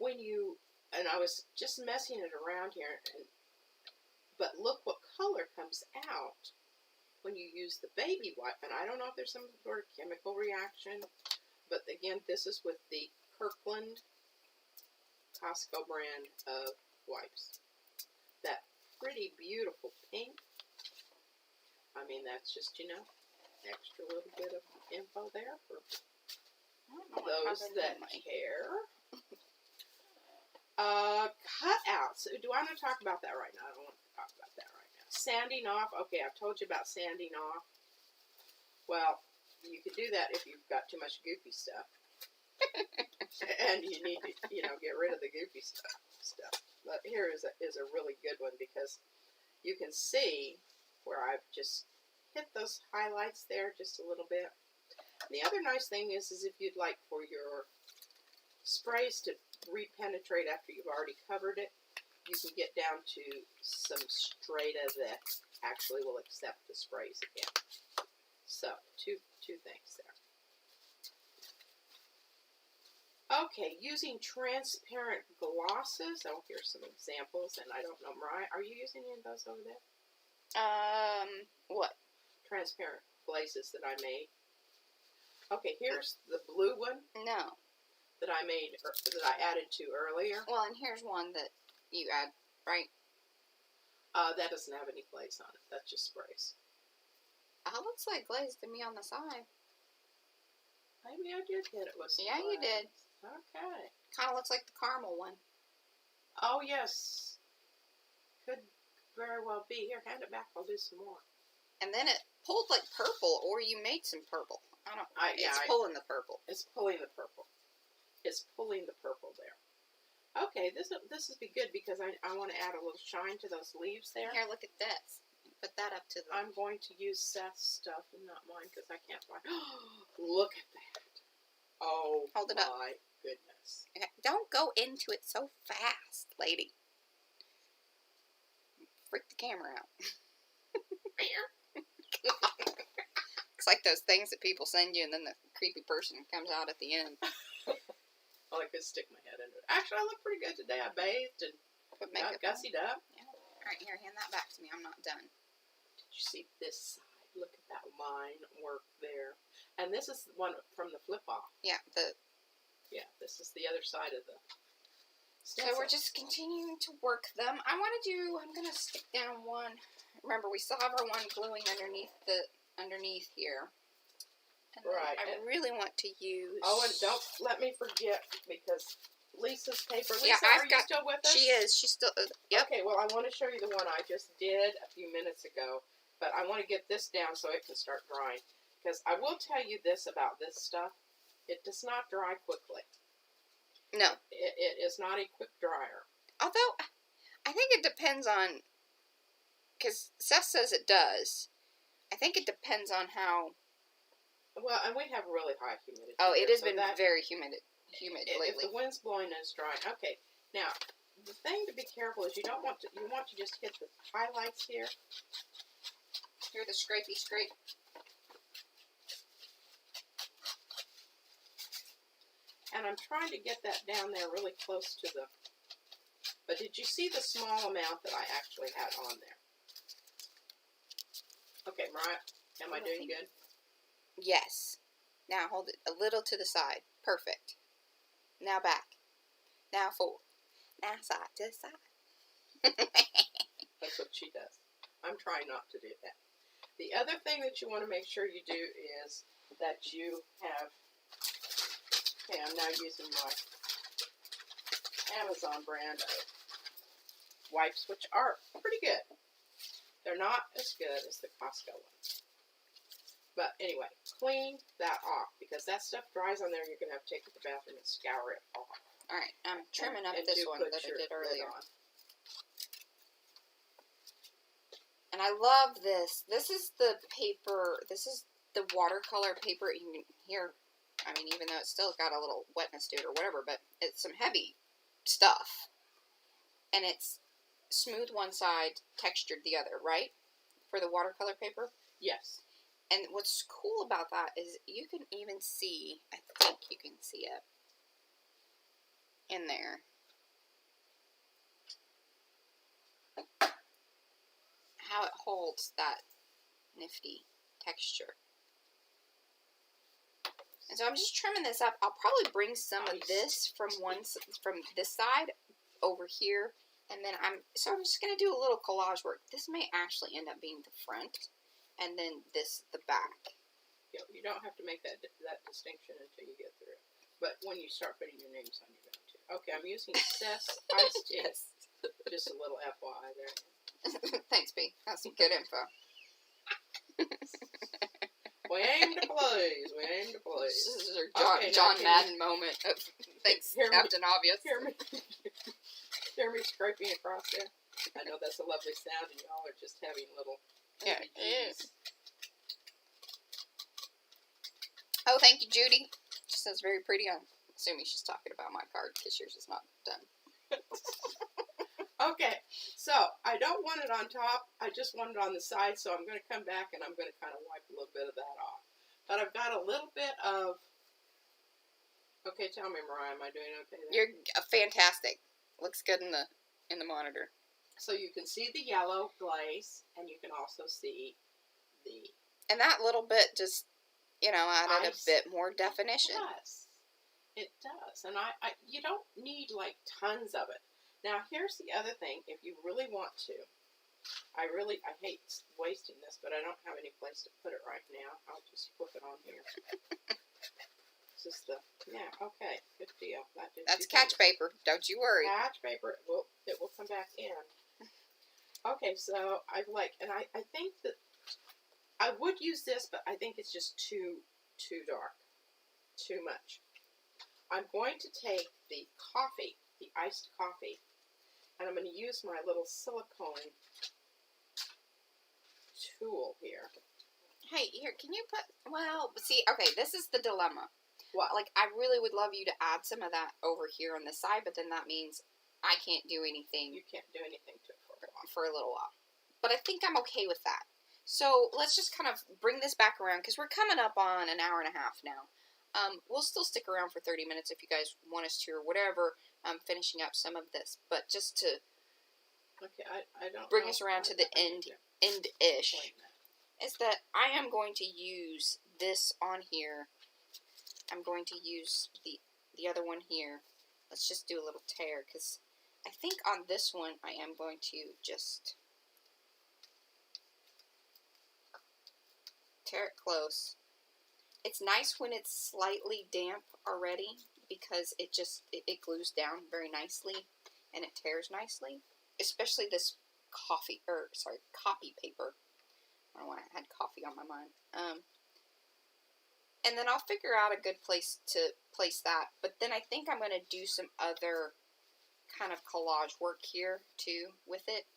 and I was just messing it around here, but look what color comes out when you use the baby wipe. And I don't know if there's some sort of chemical reaction, but again, this is with the Kirkland Costco brand of wipes. That pretty beautiful pink. I mean, that's just, extra little bit of info there for those that care. Cutouts. Do I want to talk about that right now? I don't want to talk about that right now. Sanding off. Okay, I've told you about sanding off. Well, you could do that if you've got too much goopy stuff. And you need to, get rid of the goopy stuff. But here is a really good one because you can see where I've just hit those highlights there just a little bit. The other nice thing is if you'd like for your sprays to repenetrate after you've already covered it, you can get down to some Strata that actually will accept the sprays again. So, two things there. Okay, using transparent glosses. Oh, here's some examples, and I don't know, Mariah, are you using any of those over there? What? Transparent glazes that I made. Okay, here's the blue one. No. That I made, that I added to earlier. Well, and here's one that you add, right? That doesn't have any glaze on it. That's just sprays. It looks like glaze to me on the side. Maybe I did hit it with some glaze. You did. Okay. Kind of looks like the caramel one. Oh, yes. Could very well be. Here, hand it back. I'll do some more. And then it pulled like purple, or you made some purple. I don't know. It's pulling the purple. It's pulling the purple. It's pulling the purple there. Okay, this is be good because I want to add a little shine to those leaves there. Here, look at this. Put that up to the... I'm going to use Seth's stuff and not mine because I can't find... Look at that. Oh, hold it up. My goodness. Okay. Don't go into it so fast, lady. Freak the camera out. It's like those things that people send you and then the creepy person comes out at the end. Well, I could stick my head into it. Actually, I look pretty good today. I bathed and got gussied up. Yeah. All right, here, hand that back to me. I'm not done. Did you see this side? Look at that line work there. And this is the one from the flip-off. Yeah, this is the other side of the So stencil. we're just continuing to work them. I'm going to stick down one. Remember, we still have our one gluing underneath here. And right. I really want to use... Oh, and don't let me forget, because Lisa's paper... Lisa, yeah, are you still with us? She is. She's still... Yep. Okay, well, I want to show you the one I just did a few minutes ago, but I want to get this down so it can start drying. Because I will tell you this about this stuff. It does not dry quickly. No. It is not a quick dryer. Although, I think it depends on... Because Seth says it does. I think it depends on how... Well, and we have really high humidity. Oh, it has been very humid lately. If the wind's blowing and it's drying. Okay, now, the thing to be careful is you want to just hit the highlights here. Here, the scrapey scrape. And I'm trying to get that down there really close to the... But did you see the small amount that I actually had on there? Okay, Mariah, am I doing good? Yes. Now hold it a little to the side. Perfect. Now back. Now forward. Now side to side. That's what she does. I'm trying not to do that. The other thing that you want to make sure you do is that you have... Okay, I'm now using my Amazon brand of wipes, which are pretty good. They're not as good as the Costco ones. But anyway, clean that off because that stuff dries on there and you're going to have to take it to the bathroom and scour it off. Alright, I'm trimming up this one that I did earlier. And I love this. This is the paper, this is the watercolor paper. You can hear, I mean, even though it's still got a little wetness to it or whatever, but it's some heavy stuff. And it's smooth one side, textured the other, right? For the watercolor paper? Yes. And what's cool about that is you can even see, I think you can see it in there. How it holds that nifty texture. And so I'm just trimming this up. I'll probably bring some of this from this side over here. And then I'm just going to do a little collage work. This may actually end up being the front. And then this, the back. Yeah, you don't have to make that distinction until you get through it. But when you start putting your names on, you're going to. Okay, I'm using Cess Iced Tea. Yes. Just a little FYI there. Thanks, B. That's some good info. We aim to please. We aim to please. This is our John Madden moment. Thanks, Captain Obvious. Hear me scraping across there? I know that's a lovely sound, and y'all are just having little... Yeah, it is. Oh, thank you, Judy. She says very pretty. I'm assuming she's talking about my card because yours is not done. Okay, so I don't want it on top. I just want it on the side, so I'm going to come back and I'm going to kind of wipe a little bit of that off. But I've got a little bit of... Okay, tell me, Mariah, am I doing okay there? You're fantastic. Looks good in the monitor. So you can see the yellow glaze, and you can also see the... And that little bit just, added a bit more definition. It does. And you don't need, like, tons of it. Now, here's the other thing. If you really want to, I hate wasting this, but I don't have any place to put it right now. I'll just flip it on here. This is okay, good deal. That's catch paper. Don't you worry. Catch paper. It will come back in. Okay, so I think that I would use this, but I think it's just too dark, too much. I'm going to take the iced coffee, and I'm going to use my little silicone tool here. Hey, here, can you put, see, okay, this is the dilemma. What? Like, I really would love you to add some of that over here on the side, but then that means I can't do anything. You can't do anything to it for a little while. But I think I'm okay with that. So let's just kind of bring this back around, because we're coming up on an hour and a half now. We'll still stick around for 30 minutes if you guys want us to or whatever. I'm finishing up some of this, but just to I don't bring us around to the end-ish, is that I am going to use this on here. I'm going to use the other one here. Let's just do a little tear, because I think on this one I am going to just tear it close. It's nice when it's slightly damp already, because it glues down very nicely and it tears nicely. Especially this copy paper. I don't know why I had coffee on my mind. And then I'll figure out a good place to place that. But then I think I'm going to do some other kind of collage work here too with it.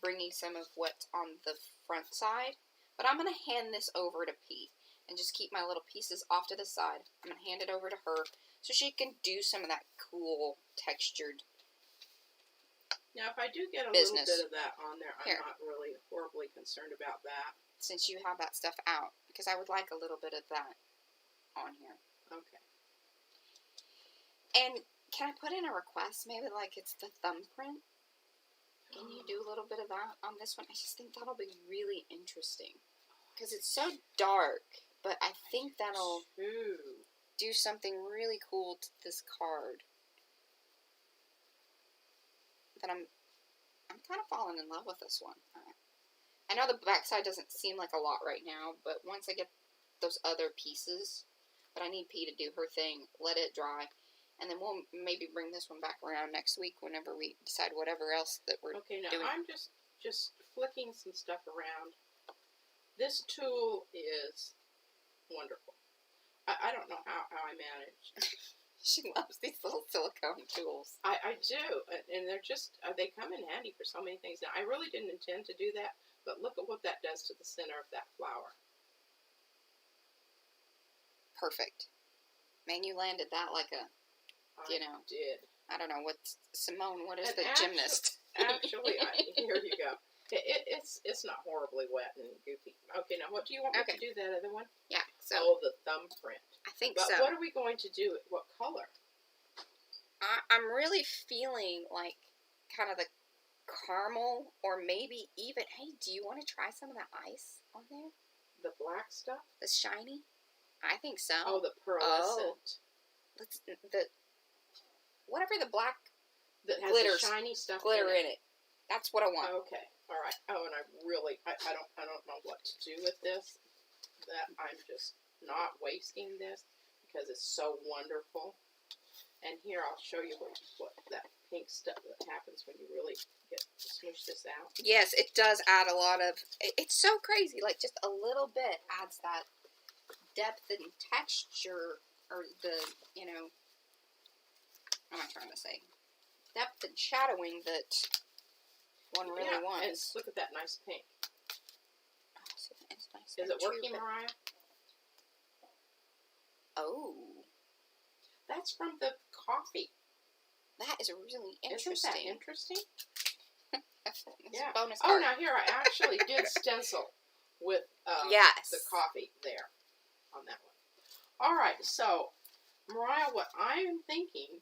Bringing some of what's on the front side. But I'm going to hand this over to Pete. And just keep my little pieces off to the side. I'm going to hand it over to her so she can do some of that cool textured Now, if I do get a business. little bit of that on there, I'm not really horribly concerned about that. Since you have that stuff out. Because I would like a little bit of that on here. Okay. And can I put in a request? Maybe like it's the thumbprint? Can you do a little bit of that on this one? I just think that'll be really interesting. Because it's so dark. But I think that'll do something really cool to this card. That I'm kind of falling in love with this one. I know the backside doesn't seem like a lot right now, but once I get those other pieces, but I need P to do her thing, let it dry, And then we'll maybe bring this one back around next week whenever we decide whatever else that we're Okay, now doing. I'm just flicking some stuff around. This tool is wonderful. I don't know how I managed. She loves these little silicone tools. I do, and they're just, they come in handy for so many things. Now, I really didn't intend to do that, but look at what that does to the center of that flower. Perfect. Man, you landed that like a, you know. I did. I don't know, what's, Simone, what is And the gymnast? Actually, here you go. It's not horribly wet and goofy. Okay, now what do you want me to do that other one? Yeah, so. Oh, the thumbprint. I think but so. What are we going to do? What color? I'm really feeling like kind of the caramel or maybe even, hey, do you want to try some of the ice on there? The black stuff? The shiny? I think so. Oh, the pearlescent. Let's, whatever the black that has glitters, the shiny stuff glitter in it. That's what I want. Okay, all right. Oh, and I don't know what to do with this. That I'm just not wasting this because it's so wonderful. And here I'll show you what that pink stuff that happens when you really smoosh this out. Yes, it does add a lot of. It's so crazy. Like just a little bit adds that depth and texture, or the what am I trying to say? Depth and shadowing that one really wants. And look at that nice pink. Oh, it's nice. Is it working, Mariah? Oh. That's from the coffee. That is really interesting. Isn't that interesting? Yeah. Bonus part. Oh, now here I actually did stencil with the coffee there on that one. All right, so Mariah, what I am thinking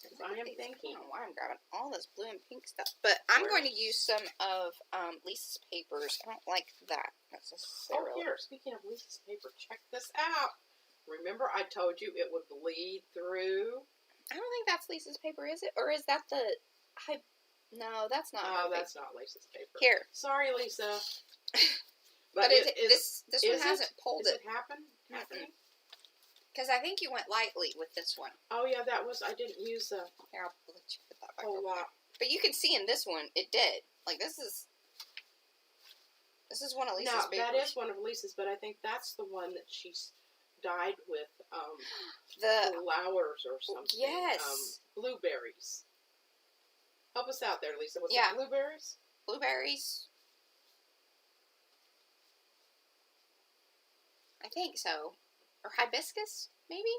is I don't know why I'm grabbing all this blue and pink stuff, but I'm going to use some of Lisa's papers. I don't like that necessarily. Oh, here, speaking of Lisa's paper, check this out. Remember I told you it would bleed through? I don't think that's Lisa's paper, is it? Or is that the... No, that's not. No, that's not Lisa's paper. Here. Sorry, Lisa. But this one hasn't pulled it. Is it happening? Because I think you went lightly with this one. Oh, yeah, I didn't use a Here, I'll let you put that back whole lot. But you can see in this one, it did. Like, this is one of Lisa's papers. Now, that is one of Lisa's, but I think that's the one that she's dyed with the flowers or something. Yes. Blueberries. Help us out there, Lisa. Was it blueberries? Blueberries. I think so. Or hibiscus, maybe?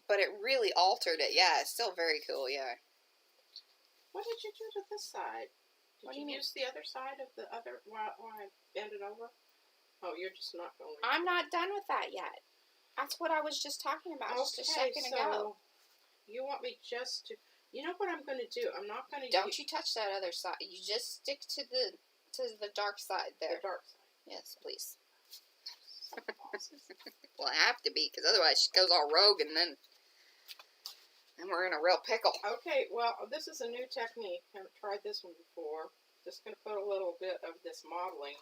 But it really altered it. Yeah, it's still very cool, yeah. What did you do to this side? Did you use the other side of the other while I bend it over? Oh, you're just not going to. I'm not done with that yet. That's what I was just talking about just a second ago. You want me just to... You know what I'm going to do? I'm not going to... Don't you touch that other side. You just stick to the dark side there. The dark side. Yes, please. Well, I have to be, because otherwise she goes all rogue, and then we're in a real pickle. Okay, well, this is a new technique. I haven't tried this one before. Just going to put a little bit of this modeling.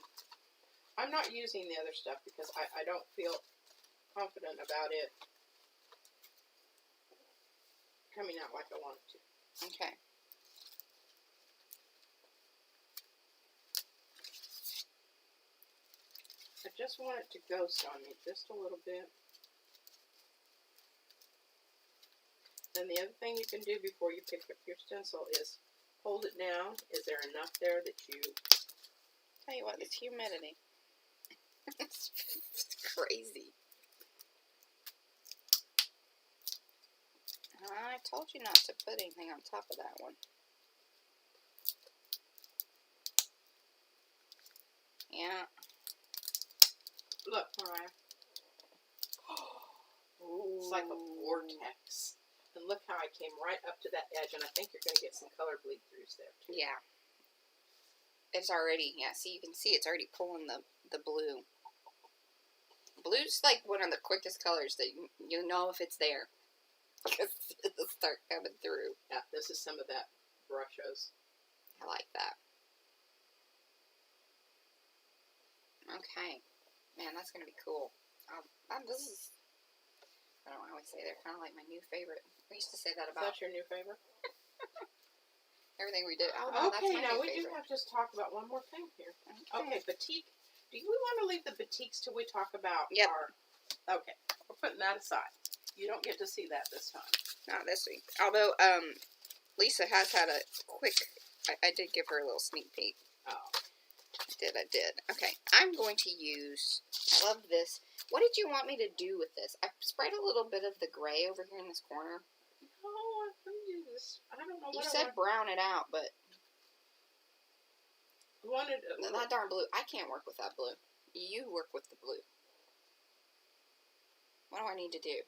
I'm not using the other stuff because I don't feel confident about it coming out like I want it to. Okay. I just want it to ghost on me just a little bit. Then the other thing you can do before you pick up your stencil is hold it down. Is there enough there that you... Tell you what, this humidity. It's crazy. I told you not to put anything on top of that one. Yeah. Look, Mariah. It's like a vortex. And look how I came right up to that edge, and I think you're going to get some color bleed throughs there, too. Yeah. It's already, see, you can see it's already pulling the blue. Blue's like one of the quickest colors that you know if it's there. Because it'll start coming through. Yeah, this is some of that brushes. I like that. Okay. Man, that's going to be cool. This is, I don't know, I always say they're kind of like my new favorite. We used to say that Is about that your new favorite? everything we do. Oh, no, that's Okay, my now new we do favorite. have to just talk about one more thing here. Okay. Okay, batik. Do we want to leave the batiks till we talk about Yep. our... Okay, we're putting that aside. You don't get to see that this time. Not this week. Although, Lisa has had a quick, I did give her a little sneak peek. Oh. I did. Okay, I'm going to use, I love this. What did you want me to do with this? I sprayed a little bit of the gray over here in this corner. Oh, I can use. I don't know what You I said brown it out, but wanted. that darn blue, I can't work with that blue. You work with the blue. What do I need to do?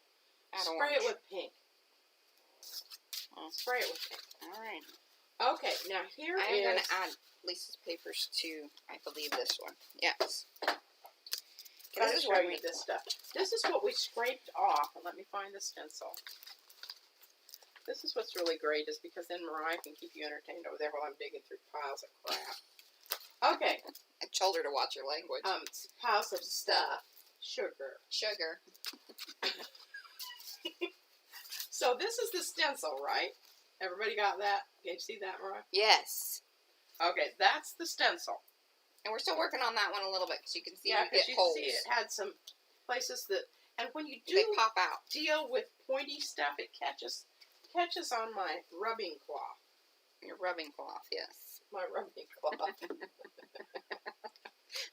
Add Spray orange. it with pink. Spray it with pink. Alright. Okay, now here I am is... going to add Lisa's papers to, I believe, this one. Yes. This is where we get this stuff. This is what we scraped off. And let me find the stencil. This is what's really great is because then Mariah can keep you entertained over there while I'm digging through piles of crap. Okay. I told her to watch your language. Piles of stuff. Sugar. So this is the stencil, right? Everybody got that? Can you see that, Mariah? Yes. Okay, that's the stencil. And we're still working on that one a little bit because you can see Yeah, you get because you holes. see it had some places that, and when you do They pop out. deal with pointy stuff, it catches on my rubbing cloth. Your rubbing cloth, yes. My rubbing cloth.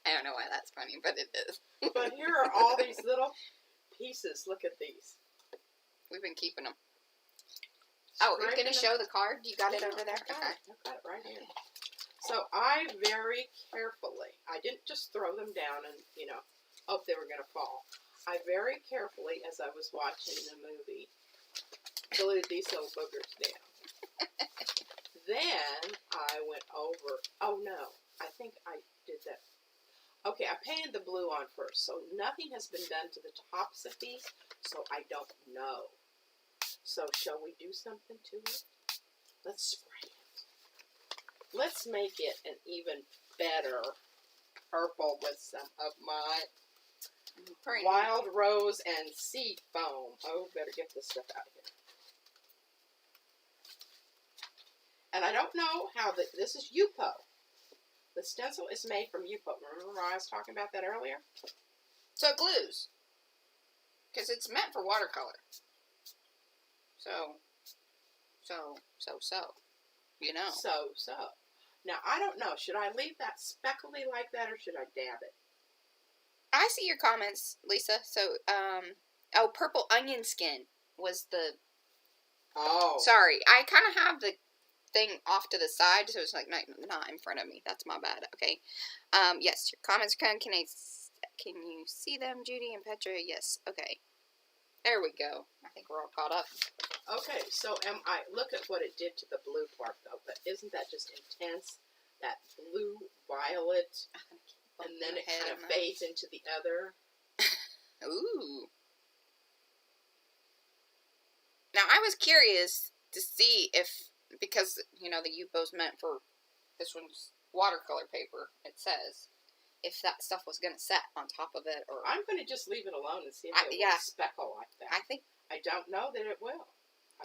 I don't know why that's funny, but it is. But here are all these little pieces. Look at these. We've been keeping them. Oh, you're going to show the card? You got it over there? I've Okay. got it right here. So I very carefully, I didn't just throw them down and, hope they were going to fall. I very carefully, as I was watching the movie, glued these little boogers down. Then I went over, oh no, I think I did that. Okay, I painted the blue on first, so nothing has been done to the tops of these, so I don't know. So shall we do something to it? Let's spray it. Let's make it an even better purple with some of my wild rose and seed foam. Oh, better get this stuff out of here. And I don't know how this is Yupo. The stencil is made from Yupo. Remember I was talking about that earlier? So it glues. Because it's meant for watercolor. So. So. Now, I don't know. Should I leave that speckly like that or should I dab it? I see your comments, Lisa. So, purple onion skin was the... Oh. Sorry. I kind of have the thing off to the side, so it's like not in front of me. That's my bad. Okay. Yes, your comments are coming. Can you see them, Judy and Petra? Yes. Okay. There we go. I think we're all caught up. Okay, so look at what it did to the blue part, though. But isn't that just intense? That blue, violet, and then it kind of fades into the other. Ooh. Now, I was curious to see if, because, the Yupo's meant for, this one's watercolor paper, it says, if that stuff was going to set on top of it, or... I'm going to just leave it alone and see if it will speckle like that. I don't know that it will,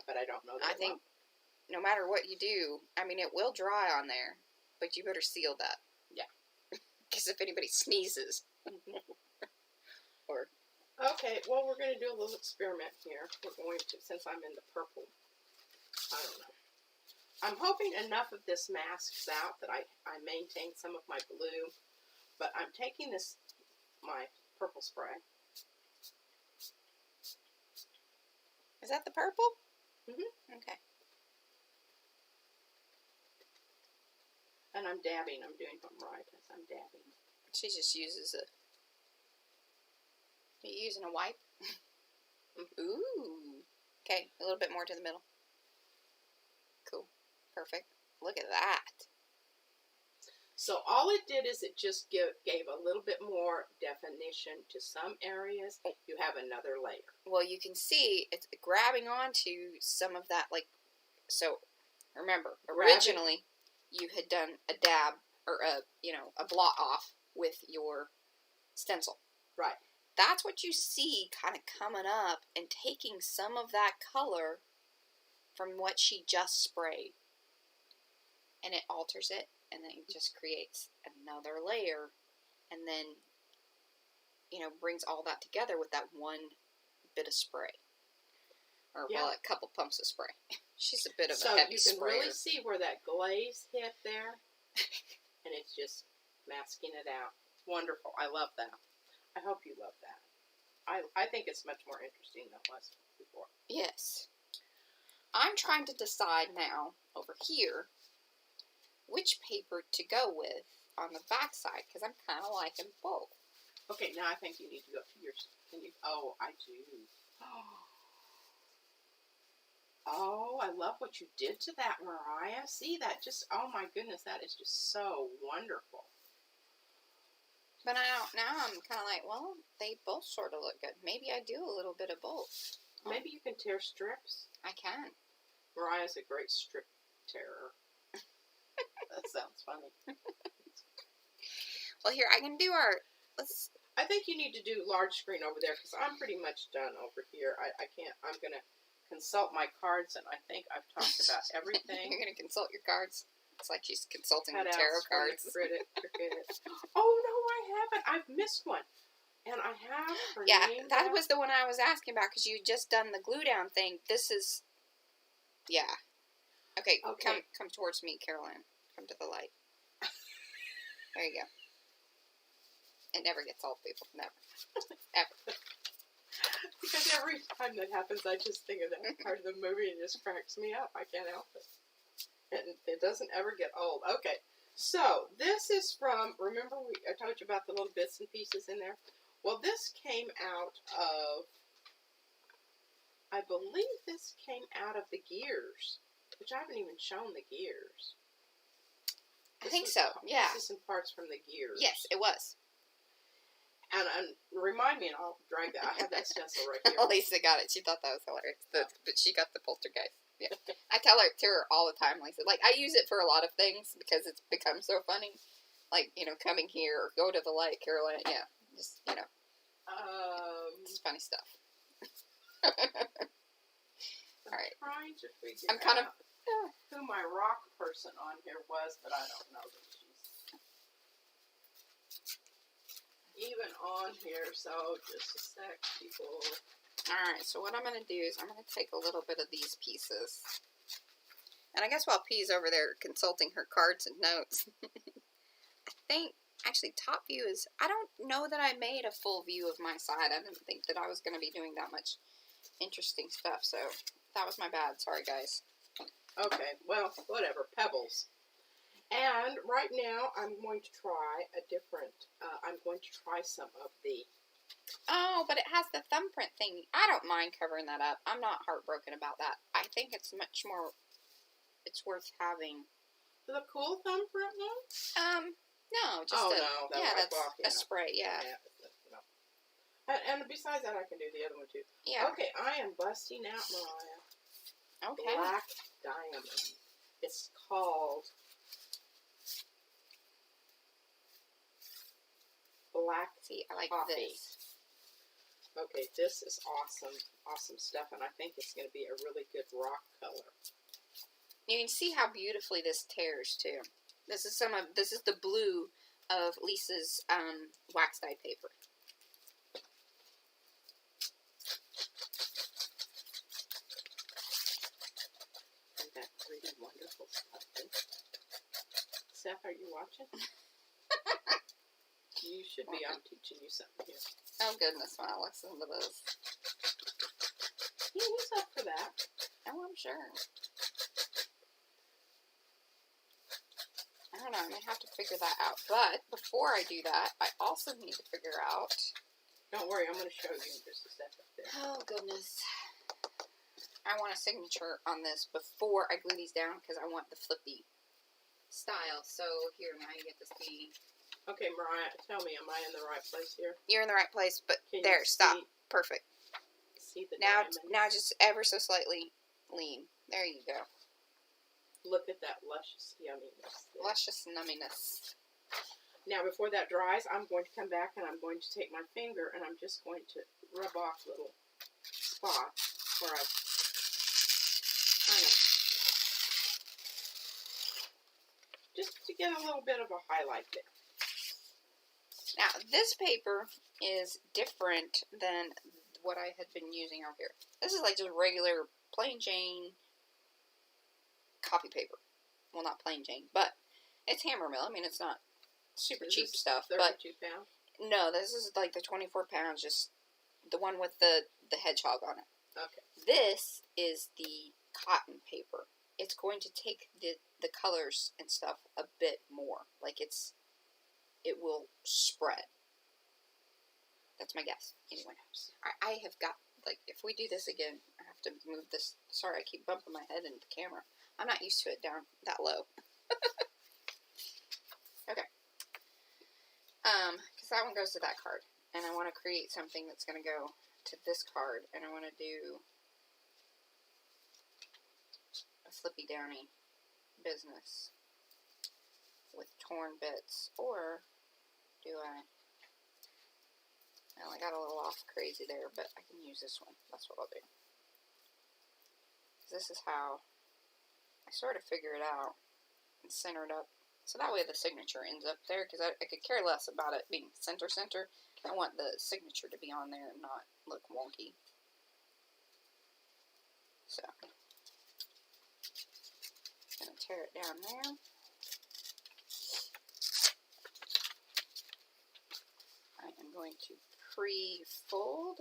but I don't know that I think no matter what you do, it will dry on there, but you better seal that. Yeah. Because if anybody sneezes. Or... Okay, well, we're going to do a little experiment here. We're going to, since I'm in the purple, I don't know. I'm hoping enough of this masks out that I maintain some of my blue, but I'm taking my purple spray. Is that the purple? Mm-hmm. Okay. And I'm dabbing. I'm doing what right as I'm dabbing. She just uses a... Are you using a wipe? Ooh. Okay, a little bit more to the middle. Cool. Perfect. Look at that. So all it did is it just gave a little bit more definition to some areas. You have another layer. Well, you can see it's grabbing onto some of that, so remember, originally you had done a dab, or a blot off with your stencil. Right. that's what you see kind of coming up and taking some of that color from what she just sprayed. And it alters it, and then it just creates another layer, and then, you know, brings all that together with that one bit of spray. Or, well, a couple pumps of spray. She's a bit of a heavy sprayer. So you can really see where that glaze hit there, and it's just masking it out. Wonderful. I love that. I hope you love that. I think it's much more interesting than it was before. Yes. I'm trying to decide now, over here, which paper to go with on the back side, because I'm kind of liking both. Okay, now I think you need to go to your... Oh, I do. Oh, I love what you did to that, Mariah. See, that just... Oh, my goodness, that is just so wonderful. But now I'm kind of like, well, they both sort of look good. Maybe I do a little bit of both. Maybe you can tear strips. I can. Mariah's a great strip tearer. That sounds funny. Well, here, I can do our... I think you need to do large screen over there, because I'm pretty much done over here. I can't... I'm going to consult my cards, and I think I've talked about everything. You're going to consult your cards? It's like she's consulting the tarot cards. Critic. Oh, no, I haven't. I've missed one. And I have her name. That was the one I was asking about, because you just done the glue down thing. This is... Yeah. Okay. Come towards me, Caroline. Come to the light. There you go. It never gets old, people. Never. Ever. Because every time that happens, I just think of that part of the movie and it just cracks me up. I can't help it. And it doesn't ever get old. Okay. So, this is from, remember I told you about the little bits and pieces in there? Well, this came out of, I believe this came out of the gears, which I haven't even shown the gears. I think so, yeah. This is some parts from the gears. Yes, it was. And remind me, and I'll drag that. I have that stencil right here. Lisa got it. She thought that was hilarious. But she got the poltergeist. Yeah. I tell her to her all the time, Lisa. Like, I use it for a lot of things because it's become so funny. Like, you know, coming here or go to the light, Caroline. Yeah. Just, you know. It's funny stuff. All right. I'm trying to figure out who my rock person on here was, but I don't know that she's even on here, so just a sec, people. Alright, so what I'm going to do is I'm going to take a little bit of these pieces. And I guess while P's over there consulting her cards and notes, I think, actually, top view is, I don't know that I made a full view of my side. I didn't think that I was going to be doing that much interesting stuff, so that was my bad. Sorry, guys. Okay, well, whatever. Pebbles. And right now, I'm going to try a different, I'm going to try some of the... Oh, but it has the thumbprint thing. I don't mind covering that up. I'm not heartbroken about that. I think it's much more, it's worth having. The cool thumbprint one? No, just a spray, yeah. No. And besides that, I can do the other one too. Yeah. Okay, I am busting out Mariah. Okay. Black Diamond. It's called Black I like Coffee. this. Okay, this is awesome. Awesome stuff, and I think it's going to be a really good rock color. You can see how beautifully this tears too. This is the blue of Lisa's wax dye paper. And that pretty wonderful stuff. Seth, are you watching? You should be. I'm teaching you something here. Oh goodness, when I listen to this. Yeah, he's up for that. Oh, I'm sure. I don't know, I may have to figure that out. But before I do that, I also need to figure out... Don't worry, I'm going to show you in just a second there. Oh, goodness. I want a signature on this before I glue these down because I want the flippy style. So, here, now you get to see... Okay, Mariah, tell me, am I in the right place here? You're in the right place, but Can there, stop. Perfect. See the diamonds? diamond? Now just ever so slightly lean. There you go. Look at that luscious yumminess there. Luscious numminess. Now, before that dries, I'm going to come back and I'm going to take my finger and I'm just going to rub off little spots where I kind of, just to get a little bit of a highlight there. Now, this paper is different than what I had been using over here. This is like just regular plain Jane copy paper. Well, not plain Jane, but it's hammer mill. I mean, it's not super cheap stuff. 32 pounds? No, this is like the 24 pounds, just the one with the hedgehog on it. Okay. This is the cotton paper. It's going to take the colors and stuff a bit more. Like it will spread. That's my guess. Anyway, I have got, like, if we do this again, I have to move this. Sorry, I keep bumping my head into the camera. I'm not used to it down that low. Okay. Because that one goes to that card. And I want to create something that's going to go to this card. And I want to do a Slippy Downy business with torn bits. Or do I... Well, I got a little off crazy there, but I can use this one. That's what I'll do. This is how I sort of figure it out and center it up. So that way the signature ends up there, because I could care less about it being center. I want the signature to be on there and not look wonky. So, I'm going to tear it down there. I am going to pre-fold.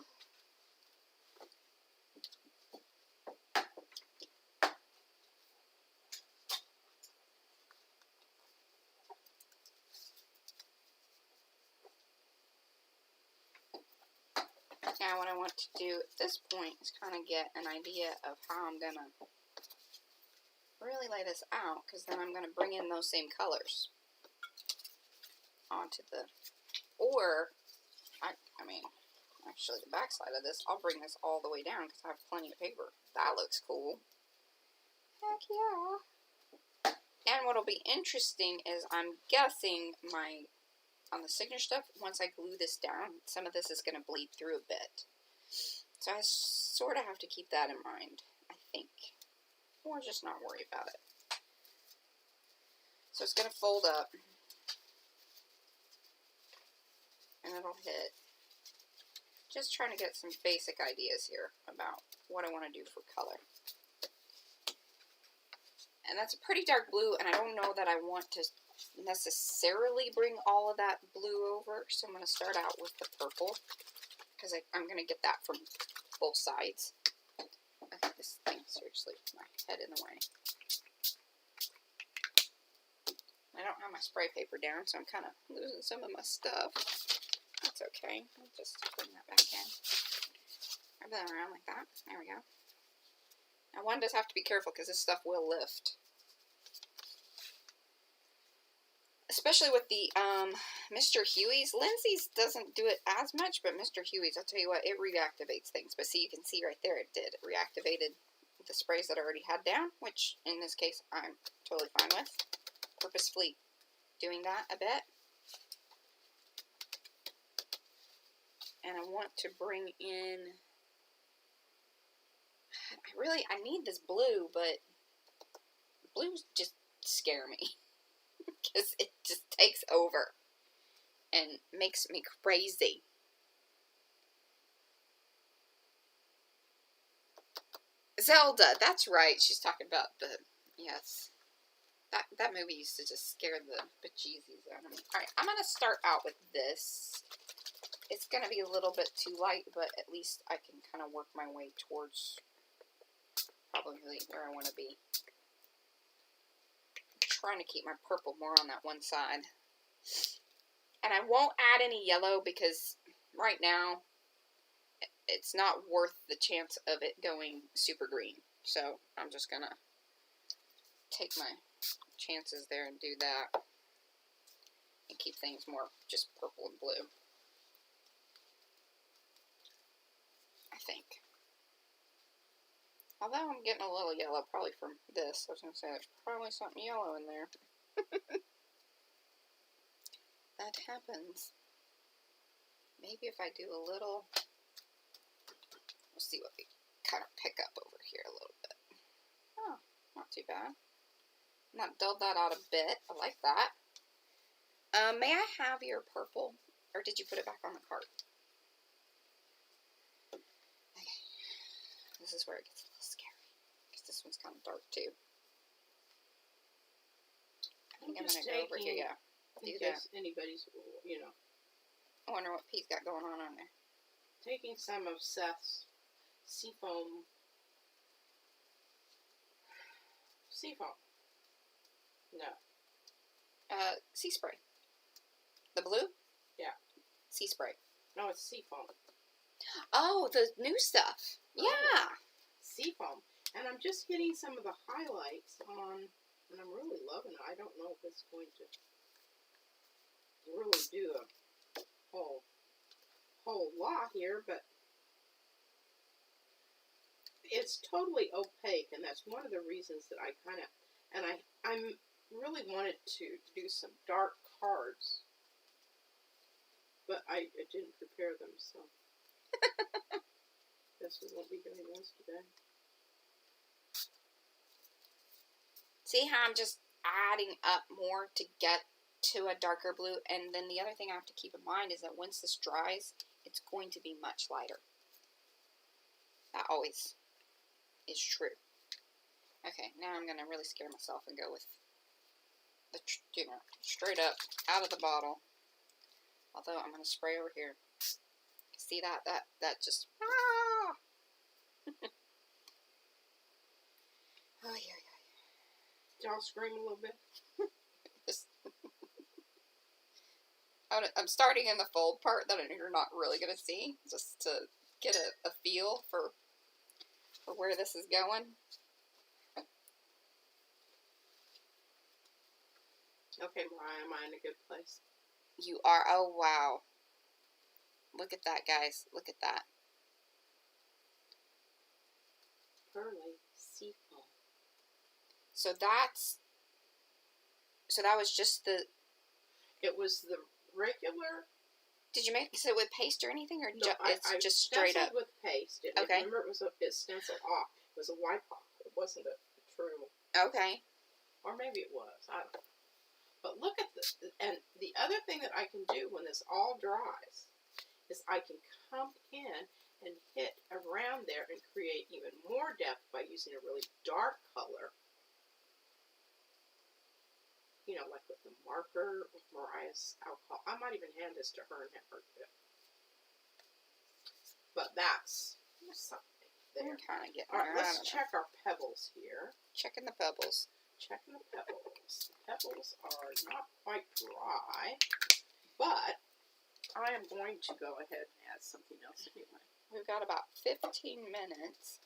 Now what I want to do at this point is kind of get an idea of how I'm going to really lay this out, because then I'm going to bring in those same colors onto the, or, I mean, actually the back side of this, I'll bring this all the way down because I have plenty of paper. That looks cool. Heck yeah. And what'll be interesting is I'm guessing on the signature stuff, once I glue this down, some of this is going to bleed through a bit. So I sort of have to keep that in mind, I think. Or just not worry about it. So it's going to fold up. And it'll hit. Just trying to get some basic ideas here about what I want to do for color. And that's a pretty dark blue, and I don't know that I want to necessarily bring all of that blue over, so I'm going to start out with the purple, because I'm going to get that from both sides. This thing, seriously, my head in the way. I don't have my spray paper down, so I'm kind of losing some of my stuff. That's okay. I'll just bring that back in. Wrap that around like that. There we go. Now one does have to be careful because this stuff will lift. Especially with the Mr. Huey's. Lindsay's doesn't do it as much, but Mr. Huey's, I'll tell you what, it reactivates things. But see, you can see right there it did. It reactivated the sprays that I already had down, which in this case I'm totally fine with. Purposefully doing that a bit. And I want to bring in, I need this blue, but blues just scare me. Because it just takes over and makes me crazy. Zelda, that's right. She's talking about yes. That movie used to just scare the bejesus out of me. Alright, I'm going to start out with this. It's going to be a little bit too light, but at least I can kind of work my way towards probably where I want to be. Trying to keep my purple more on that one side. And I won't add any yellow because right now it's not worth the chance of it going super green. So I'm just going to take my chances there and do that. And keep things more just purple and blue. I think. Although I'm getting a little yellow probably from this. I was going to say there's probably something yellow in there. what happens. Maybe if I do a little, we'll see what we kind of pick up over here a little bit. Oh, not too bad. Not dulled that out a bit. I like that. May I have your purple? Or did you put it back on the cart? Okay. This is where it gets a little scary. Because this one's kind of dark too. I think I'm going to go over here, yeah. In case anybody's, I wonder what Pete's got going on there. Taking some of Seth's Seafoam. No. Sea spray. The blue? Yeah. Sea spray. No, it's Seafoam. Oh, the new stuff. Yeah. Seafoam. And I'm just hitting some of the highlights on, and I'm really loving it. I don't know if it's going to really do a whole lot here, but it's totally opaque, and that's one of the reasons that I kind of, and I'm really wanted to do some dark cards, but I didn't prepare them, so guess we won't be doing those today. See how I'm just adding up more to get to a darker blue, and then the other thing I have to keep in mind is that once this dries, it's going to be much lighter. That always is true. Okay, now I'm going to really scare myself and go with the, straight up out of the bottle. Although I'm going to spray over here. See that? That just, ah! Oh, yeah. Did y'all scream a little bit? I'm starting in the fold part that you're not really going to see, just to get a feel for where this is going. Okay, Mariah, am I in a good place? You are. Oh, wow. Look at that, guys. Look at that. Pearly Seafoam. So that was just the... It was the regular... Did you mix it with paste or anything, or no, it's just straight up? with paste. Okay. Remember, it stenciled off. It was a wipe-off. It wasn't a true... Okay. Or maybe it was. I don't know. But look at this. And the other thing that I can do when this all dries is I can come in and hit around there and create even more depth by using a really dark color. You know, like with the marker with Mariah's alcohol. I might even hand this to her and have her do it. But that's something there. Kind of getting All right, there. let's check our pebbles here. Checking the pebbles. Checking the pebbles. The pebbles are not quite dry, but I am going to go ahead and add something else anyway. We've got about 15 minutes.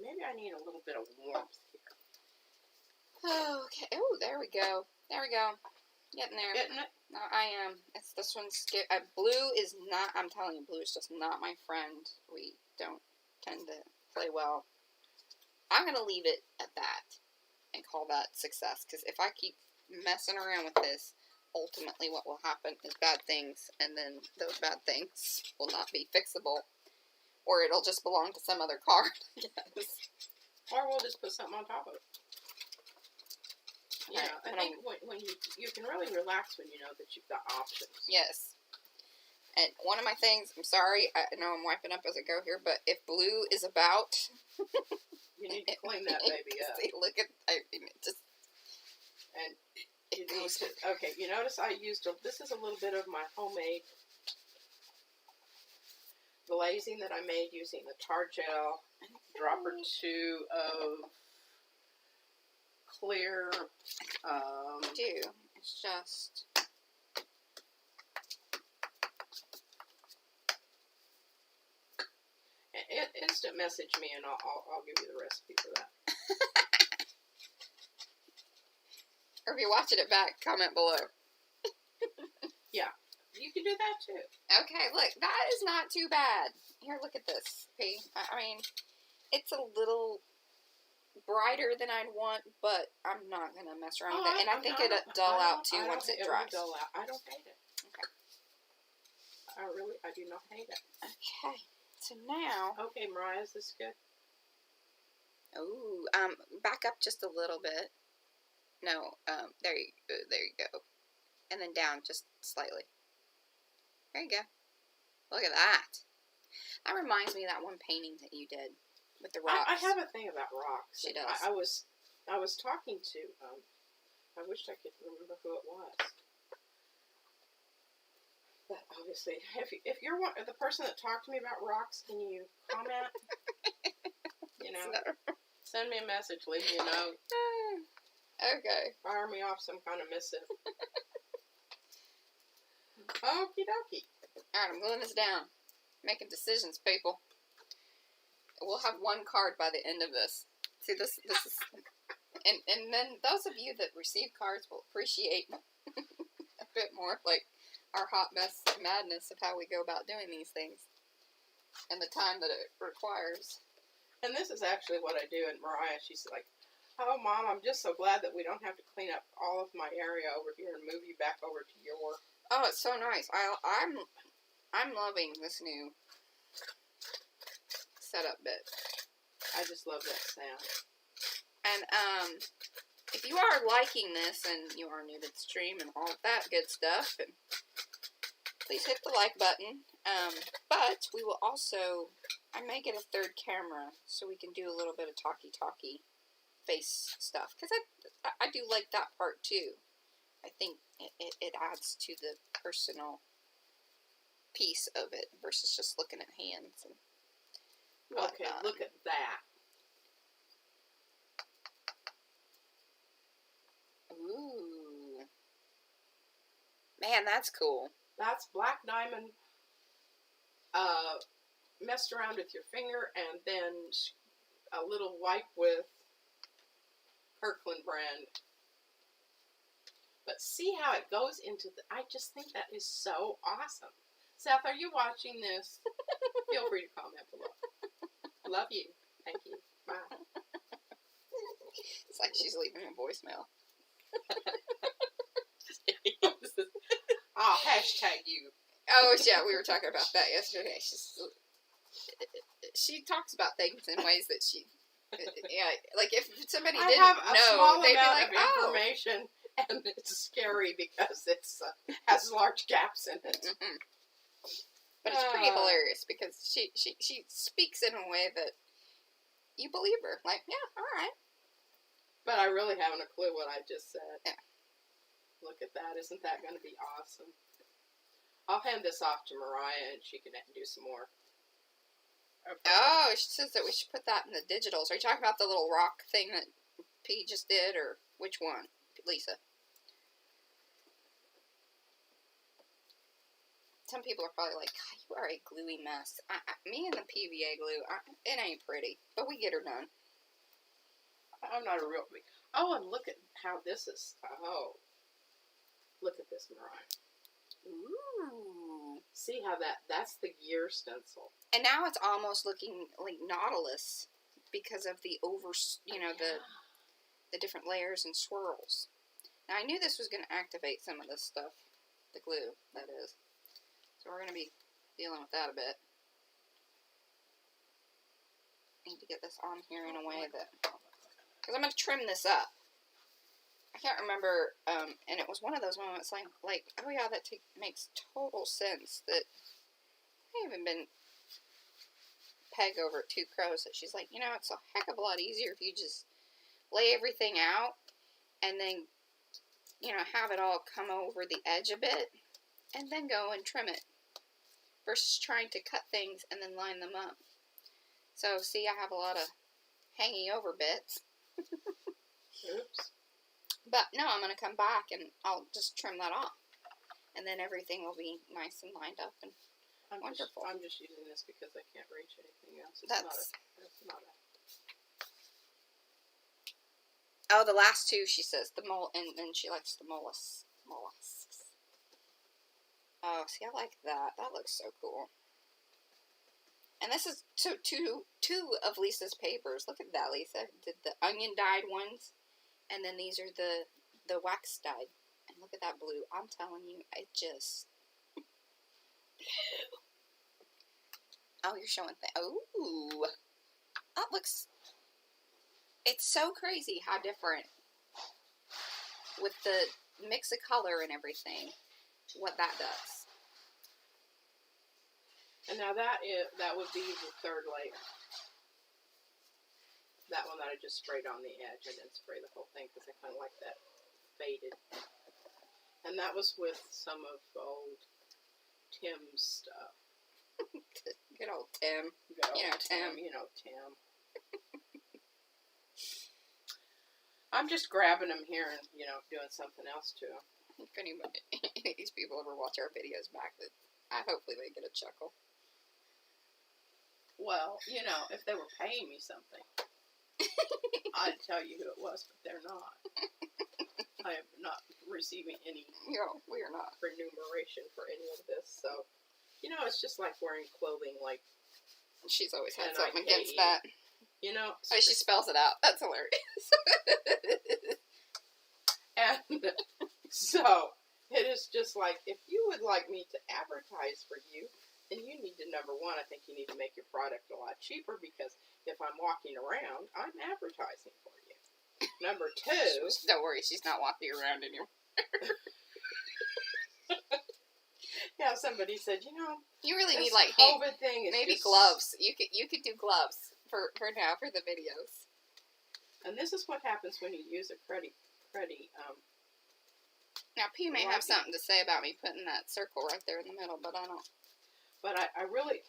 Maybe I need a little bit of warmth here. Okay. Oh, there we go. There we go. Getting there. Getting it? No, I am. This one's blue is not. I'm telling you, blue is just not my friend. We don't tend to play well. I'm gonna leave it at that and call that success. Because if I keep messing around with this, ultimately what will happen is bad things, and then those bad things will not be fixable, or it'll just belong to some other card. Yes. Or we'll just put something on top of it. Yeah, Right, I think when you can really relax when you know that you've got options. Yes. And one of my things, I'm sorry, I know I'm wiping up as I go here, but if blue is about... you need to clean that baby up. See, look at, I mean, it just... And you need to, okay, you notice I used, this is a little bit of my homemade glazing that I made using the tar gel, drop or two of clear, it's just... Instant message me and I'll give you the recipe for that. Or if you're watching it back, comment below. Yeah, you can do that too. Okay, look, that is not too bad. Here, look at this. Okay, I mean, it's a little brighter than I'd want, but I'm not going to mess around with it. And I think it'll dull out too once it dries. Dull out. I don't hate it. Okay. I do not hate it. Okay. So now. Okay, Mariah, is this good? Ooh, back up just a little bit. No, there you go. And then down just slightly. There you go. Look at that. That reminds me of that one painting that you did with the rocks. I have a thing about rocks. She does. I was talking to, I wish I could remember who it was. But obviously, if you're the person that talked to me about rocks, can you comment? Send me a message, leave me a note. Okay. Fire me off some kind of missive. Okie dokie. Alright, I'm gluing this down. Making decisions, people. We'll have one card by the end of this. See, this is... And then those of you that receive cards will appreciate a bit more, like, our hot mess madness of how we go about doing these things. And the time that it requires. And this is actually what I do. And Mariah, she's like, oh, Mom, I'm just so glad that we don't have to clean up all of my area over here and move you back over to your... Oh, it's so nice. I'm loving this new setup bit. I just love that sound. And, if you are liking this and you are new to the stream and all of that good stuff, and please hit the like button. But we will also, I may get a third camera so we can do a little bit of talky face stuff. Because I do like that part too. I think it adds to the personal piece of it versus just looking at hands and whatnot. Okay, look at that. Ooh. Man, that's cool. That's black diamond messed around with your finger and then a little wipe with Kirkland brand. But see how it goes into the... I just think that is so awesome. Seth, are you watching this? Feel free to comment below. Love you. Thank you. Bye. It's like she's leaving a voicemail. Oh, hashtag you. Oh, yeah, we were talking about that yesterday. She talks about things in ways that she... Yeah, like if somebody didn't know, they'd be like, information, and it's scary because it has large gaps in it. Mm-hmm. But it's pretty hilarious because she speaks in a way that you believe her. Like, yeah, all right. But I really haven't a clue what I just said. Yeah. Look at that. Isn't that going to be awesome? I'll hand this off to Mariah and she can do some more. Oh, she says that we should put that in the digitals. Are you talking about the little rock thing that P just did, or which one, Lisa? Some people are probably like, God, you are a gluey mess. Me and the PVA glue, it ain't pretty, but we get her done. I'm not a real big... Oh, and look at how this is... Oh. Look at this, Mariah. Ooh. See how that's the gear stencil. And now it's almost looking like Nautilus because of the the different layers and swirls. Now I knew this was going to activate some of this stuff, the glue, that is. So we're going to be dealing with that a bit. Need to get this on here in a way that... Because I'm going to trim this up. I can't remember, and it was one of those moments like oh yeah, that makes total sense that I haven't been Peg over at Two Crows that she's like, it's a heck of a lot easier if you just lay everything out and then, have it all come over the edge a bit and then go and trim it versus trying to cut things and then line them up. So, see, I have a lot of hanging over bits. Oops. But no, I'm going to come back and I'll just trim that off. And then everything will be nice and lined up and wonderful. I'm just using this because I can't reach anything else. That's not a... Oh, the last two, she says. And she likes the mollusks. Oh, see, I like that. That looks so cool. And this is two of Lisa's papers. Look at that, Lisa. The onion dyed ones, and then these are the wax dyed. And look at that blue. I'm telling you, it just blue. Oh, you're showing things. Oh, that looks. It's so crazy how different with the mix of color and everything. What that does. And now that would be the third layer. That one that I just sprayed on the edge. I didn't spray the whole thing because I kind of like that faded. And that was with some of old Tim's stuff. Good old Tim. Tim. You know Tim. I'm just grabbing them here and, doing something else to them. If any of these people ever watch our videos back, hopefully they get a chuckle. Well, if they were paying me something, I'd tell you who it was, but they're not. I am not receiving any we are not remuneration for any of this, so, it's just like wearing clothing like... She's always had something against that. She spells it out. That's hilarious. And so, it is just like, if you would like me to advertise for you, then you need to, number one, I think you need to make your product a lot cheaper, because if I'm walking around, I'm advertising for you. Number two... Don't worry, she's not walking around anymore. Yeah, somebody said, you really need COVID thing is maybe just... gloves. You could do gloves for now for the videos. And this is what happens when you use a cruddy. Now P may have something to say about me putting that circle right there in the middle, but I don't. But I really,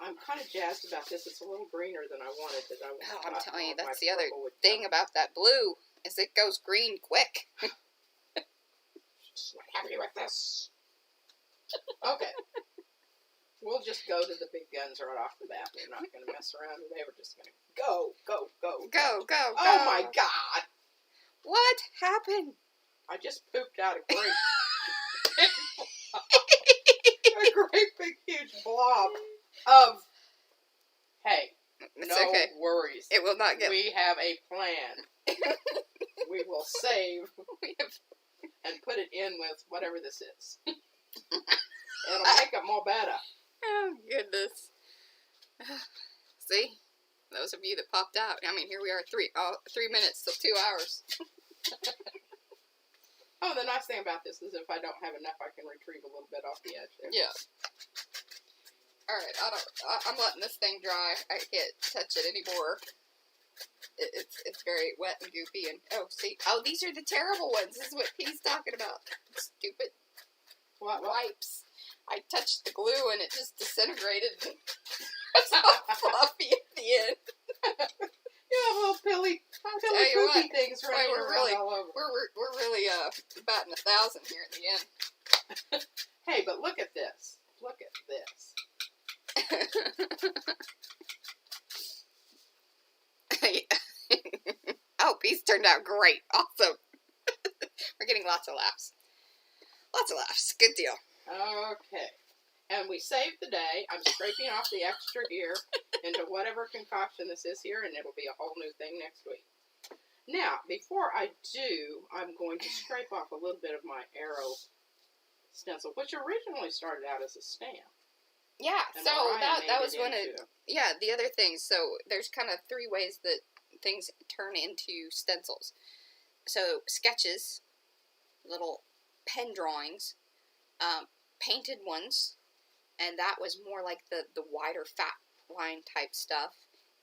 I'm kind of jazzed about this. It's a little greener than I wanted. I'm telling you, that's the other thing about that blue is it goes green quick. Just not happy with this. Okay. We'll just go to the big guns right off the bat. We're not going to mess around today. We're just going to go. Go. Oh my God. What happened? I just pooped out a great big huge blob of, hey, it's no okay. worries. It will not get... We have a plan. We will save and put it in with whatever this is. It'll make it more better. Oh, goodness. See? Those of you that popped out. I mean, here we are 3 minutes till 2 hours. Oh, the nice thing about this is if I don't have enough, I can retrieve a little bit off the edge there. Yeah. Alright, I'm letting this thing dry. I can't touch it anymore. It's very wet and goofy and, these are the terrible ones. This is what P's talking about. Stupid wipes. I touched the glue and it just disintegrated. It's all fluffy at the end. You have little pilly poopy things running around all over. We're really batting 1,000 here at the end. Hey, but look at this. Look at this. Oh, Peace turned out great. Awesome. We're getting lots of laughs. Lots of laughs. Good deal. Okay. And we saved the day. I'm scraping off the extra here into whatever concoction this is here, and it'll be a whole new thing next week. Now, before I do, I'm going to scrape off a little bit of my arrow stencil, which originally started out as a stamp. Yeah, and so that was one of the other things. So there's kind of 3 ways that things turn into stencils. So sketches, little pen drawings, painted ones, and that was more like the wider fat line type stuff,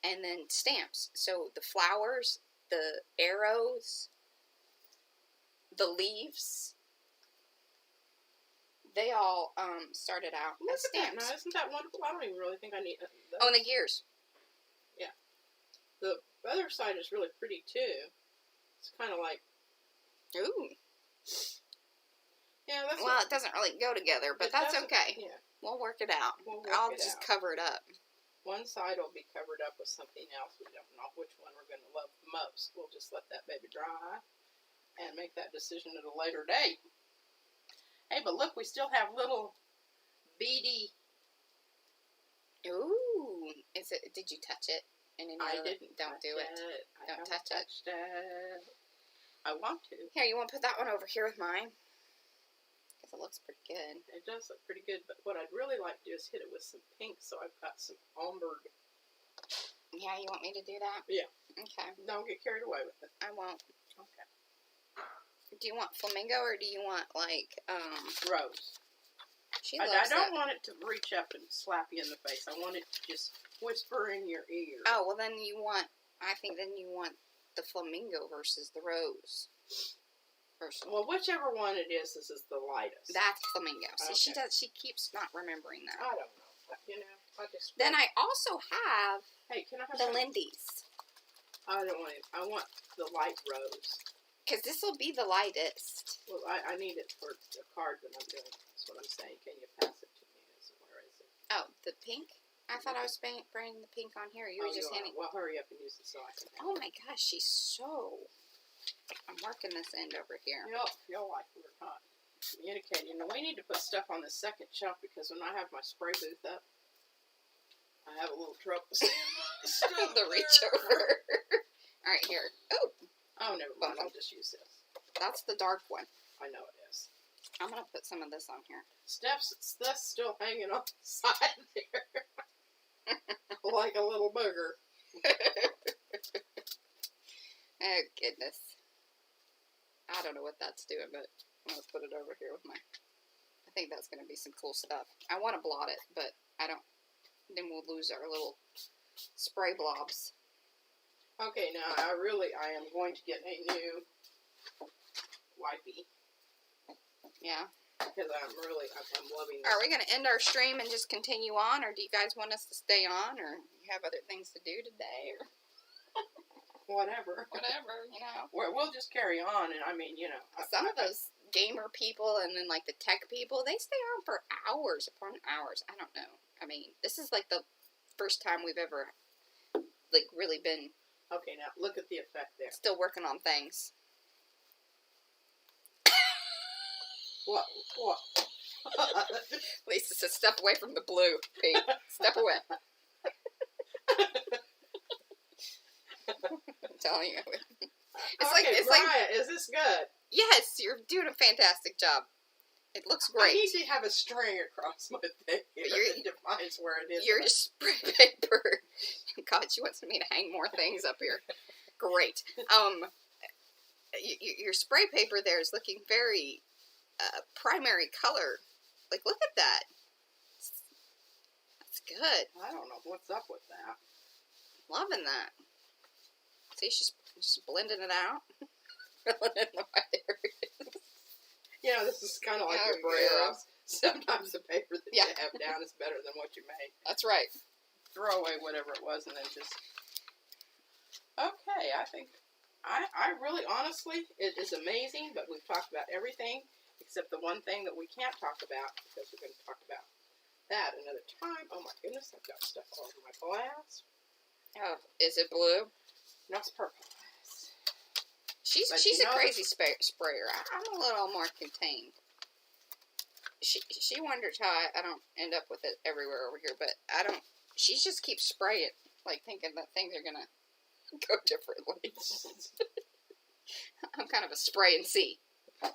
and then stamps. So the flowers, the arrows, the leaves, they all started out as stamps. Now, isn't that wonderful? I don't even really think I need... and the gears. Yeah. The other side is really pretty, too. It's kind of like... Ooh. Yeah, that's... Well, it doesn't really go together, but that's okay. Yeah. We'll work it out. I'll just cover it up. One side will be covered up with something else. We don't know which one we're going to love the most. We'll just let that baby dry and make that decision at a later date. Hey, but look, we still have little beady Ooh, is it? Did you touch it? And I didn't. Don't do it. Don't touch it. I want to. Here, you want to put that one over here with mine? Because it looks pretty good. It does look pretty good, but what I'd really like to do is hit it with some pink, so I've got some ombre. Yeah, you want me to do that? Yeah. Okay. Don't get carried away with it. I won't. Okay. Do you want flamingo or do you want like rose? I don't want it to reach up and slap you in the face. I want it to just whisper in your ear. Oh, well then you want, I think then you want the flamingo versus the rose. Well, whichever one it is, this is the lightest. That's flamingo. See, okay. she keeps not remembering that. I don't know. You know, I just... Then I also have can I have the Lindy's. I don't want it. I want the light rose. Because this will be the lightest. Well, I need it for a card that I'm doing. That's what I'm saying. Can you pass it to me? Where is it? Oh, the pink? I thought I was spraying the pink on here. You were just handing... Well, hurry up and use it so I can... Oh my gosh, she's so... I'm working this end over here. You'll feel like we're not communicating. And we need to put stuff on the second shelf because when I have my spray booth up, I have a little trouble seeing the reach over. Alright, here. Oh, never mind. I'll just use this. That's the dark one. I know it is. I'm going to put some of this on here. Steph's still hanging on the side there. Like a little booger. Oh, goodness. I don't know what that's doing, but I'm going to put it over here with my... I think that's going to be some cool stuff. I want to blot it, but I don't... Then we'll lose our little spray blobs. Okay, now I am going to get a new wipey. Yeah. Because I'm loving this. Are we going to end our stream and just continue on, or do you guys want us to stay on, or you have other things to do today, or... Whatever, you know. We'll just carry on, and I mean, you know. Some of those gamer people and then, like, the tech people, they stay on for hours upon hours. I don't know. I mean, this is, like, the first time we've ever, like, really been... Okay, now, look at the effect there. Still working on things. What? Lisa says, step away from the blue, Pete. Step away. I'm telling you. It's Mariah, is this good? Yes, you're doing a fantastic job. It looks great. I need to have a string across my thing here that defines where it is. Your spray paper. God, she wants me to hang more things up here. Great. Your spray paper there is looking very primary color. Like, look at that. That's good. I don't know what's up with that. Loving that. See, she's just blending it out. Filling in the white areas. Yeah, this is kind of like your braille. Sometimes the paper that you have down is better than what you made. That's right. Throw away whatever it was and then just... Okay, I think... I really, honestly, it is amazing, but we've talked about everything except the one thing that we can't talk about because we're going to talk about that another time. Oh my goodness, I've got stuff all over my glass. Oh, is it blue? No, it's purple. She's a crazy sprayer. I'm a little more contained. She wonders how I don't end up with it everywhere over here, but I don't. She just keeps spraying, like thinking that things are gonna go differently. I'm kind of a spray and see.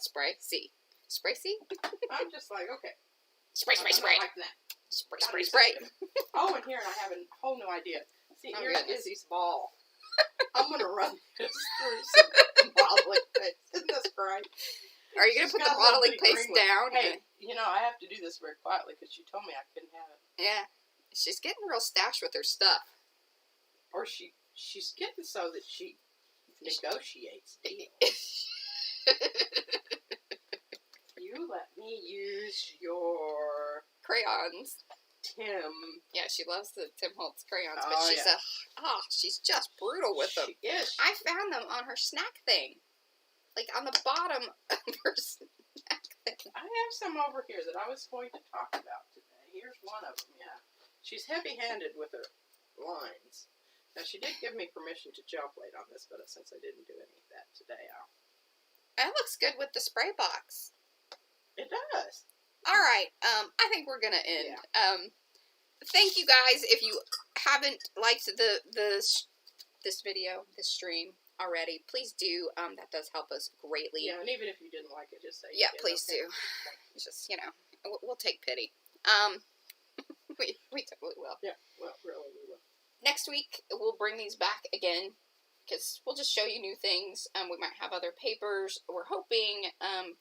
Spray, see. Spray, see? I'm just like, okay. Spray. Like that. Spray. Oh, and here I have a whole new idea. See, Oh, here's goodness. Izzy's ball. I'm going to run this through some modeling paste. Isn't this great? Are you going to put the modeling paste down? Hey, you know, I have to do this very quietly because she told me I couldn't have it. Yeah. She's getting real stashed with her stuff. Or she's getting so that she negotiates deals. You let me use your crayons. Tim. Yeah, she loves the Tim Holtz crayons, Oh, but she's yeah. she's just brutal with them. She is. I found them on her snack thing. Like on the bottom of her snack thing. I have some over here that I was going to talk about today. Here's one of them, yeah. She's heavy-handed with her lines. Now, she did give me permission to gel plate on this, but since I didn't do any of that today, That looks good with the spray box. It does. All right. I think we're gonna end. Yeah. thank you guys. If you haven't liked this video, this stream already, please do. That does help us greatly. Yeah, and even if you didn't like it, just say yeah, please do. Just we'll take pity. We totally will. Yeah, well, really, we will. Next week we'll bring these back again because we'll just show you new things. We might have other papers. We're hoping,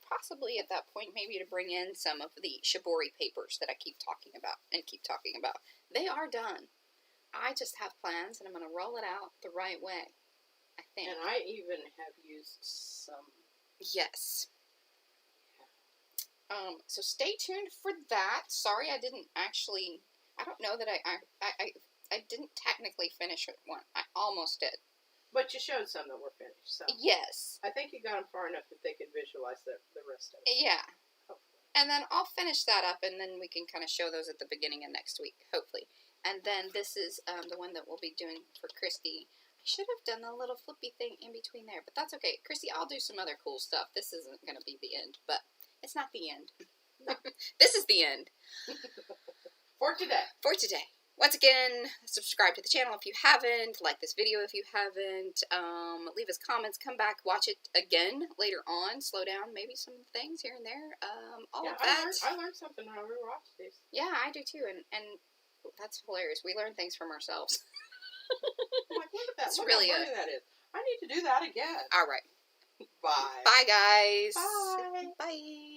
possibly at that point, maybe to bring in some of the shibori papers that I keep talking about. They are done. I just have plans, and I'm going to roll it out the right way, I think. And I even have used some. Yes. So stay tuned for that. Sorry, I didn't actually. I don't know that I didn't technically finish one. I almost did. But you showed some that were finished. So yes. I think you got them far enough that they could visualize the rest of it. Yeah. Hopefully. And then I'll finish that up, and then we can kind of show those at the beginning of next week, hopefully. And then this is the one that we'll be doing for Christy. I should have done a little flippy thing in between there, but that's okay. Christy, I'll do some other cool stuff. This isn't going to be the end, but it's not the end. This is the end. For today. Once again, subscribe to the channel if you haven't. Like this video if you haven't. Leave us comments. Come back. Watch it again later on. Slow down maybe some things here and there. All of that. I learned something when I rewatched these. Yeah, I do too. And that's hilarious. We learn things from ourselves. I'm like, look at that. It's look really how funny that is. I need to do that again. All right. Bye. Bye, guys. Bye. Bye.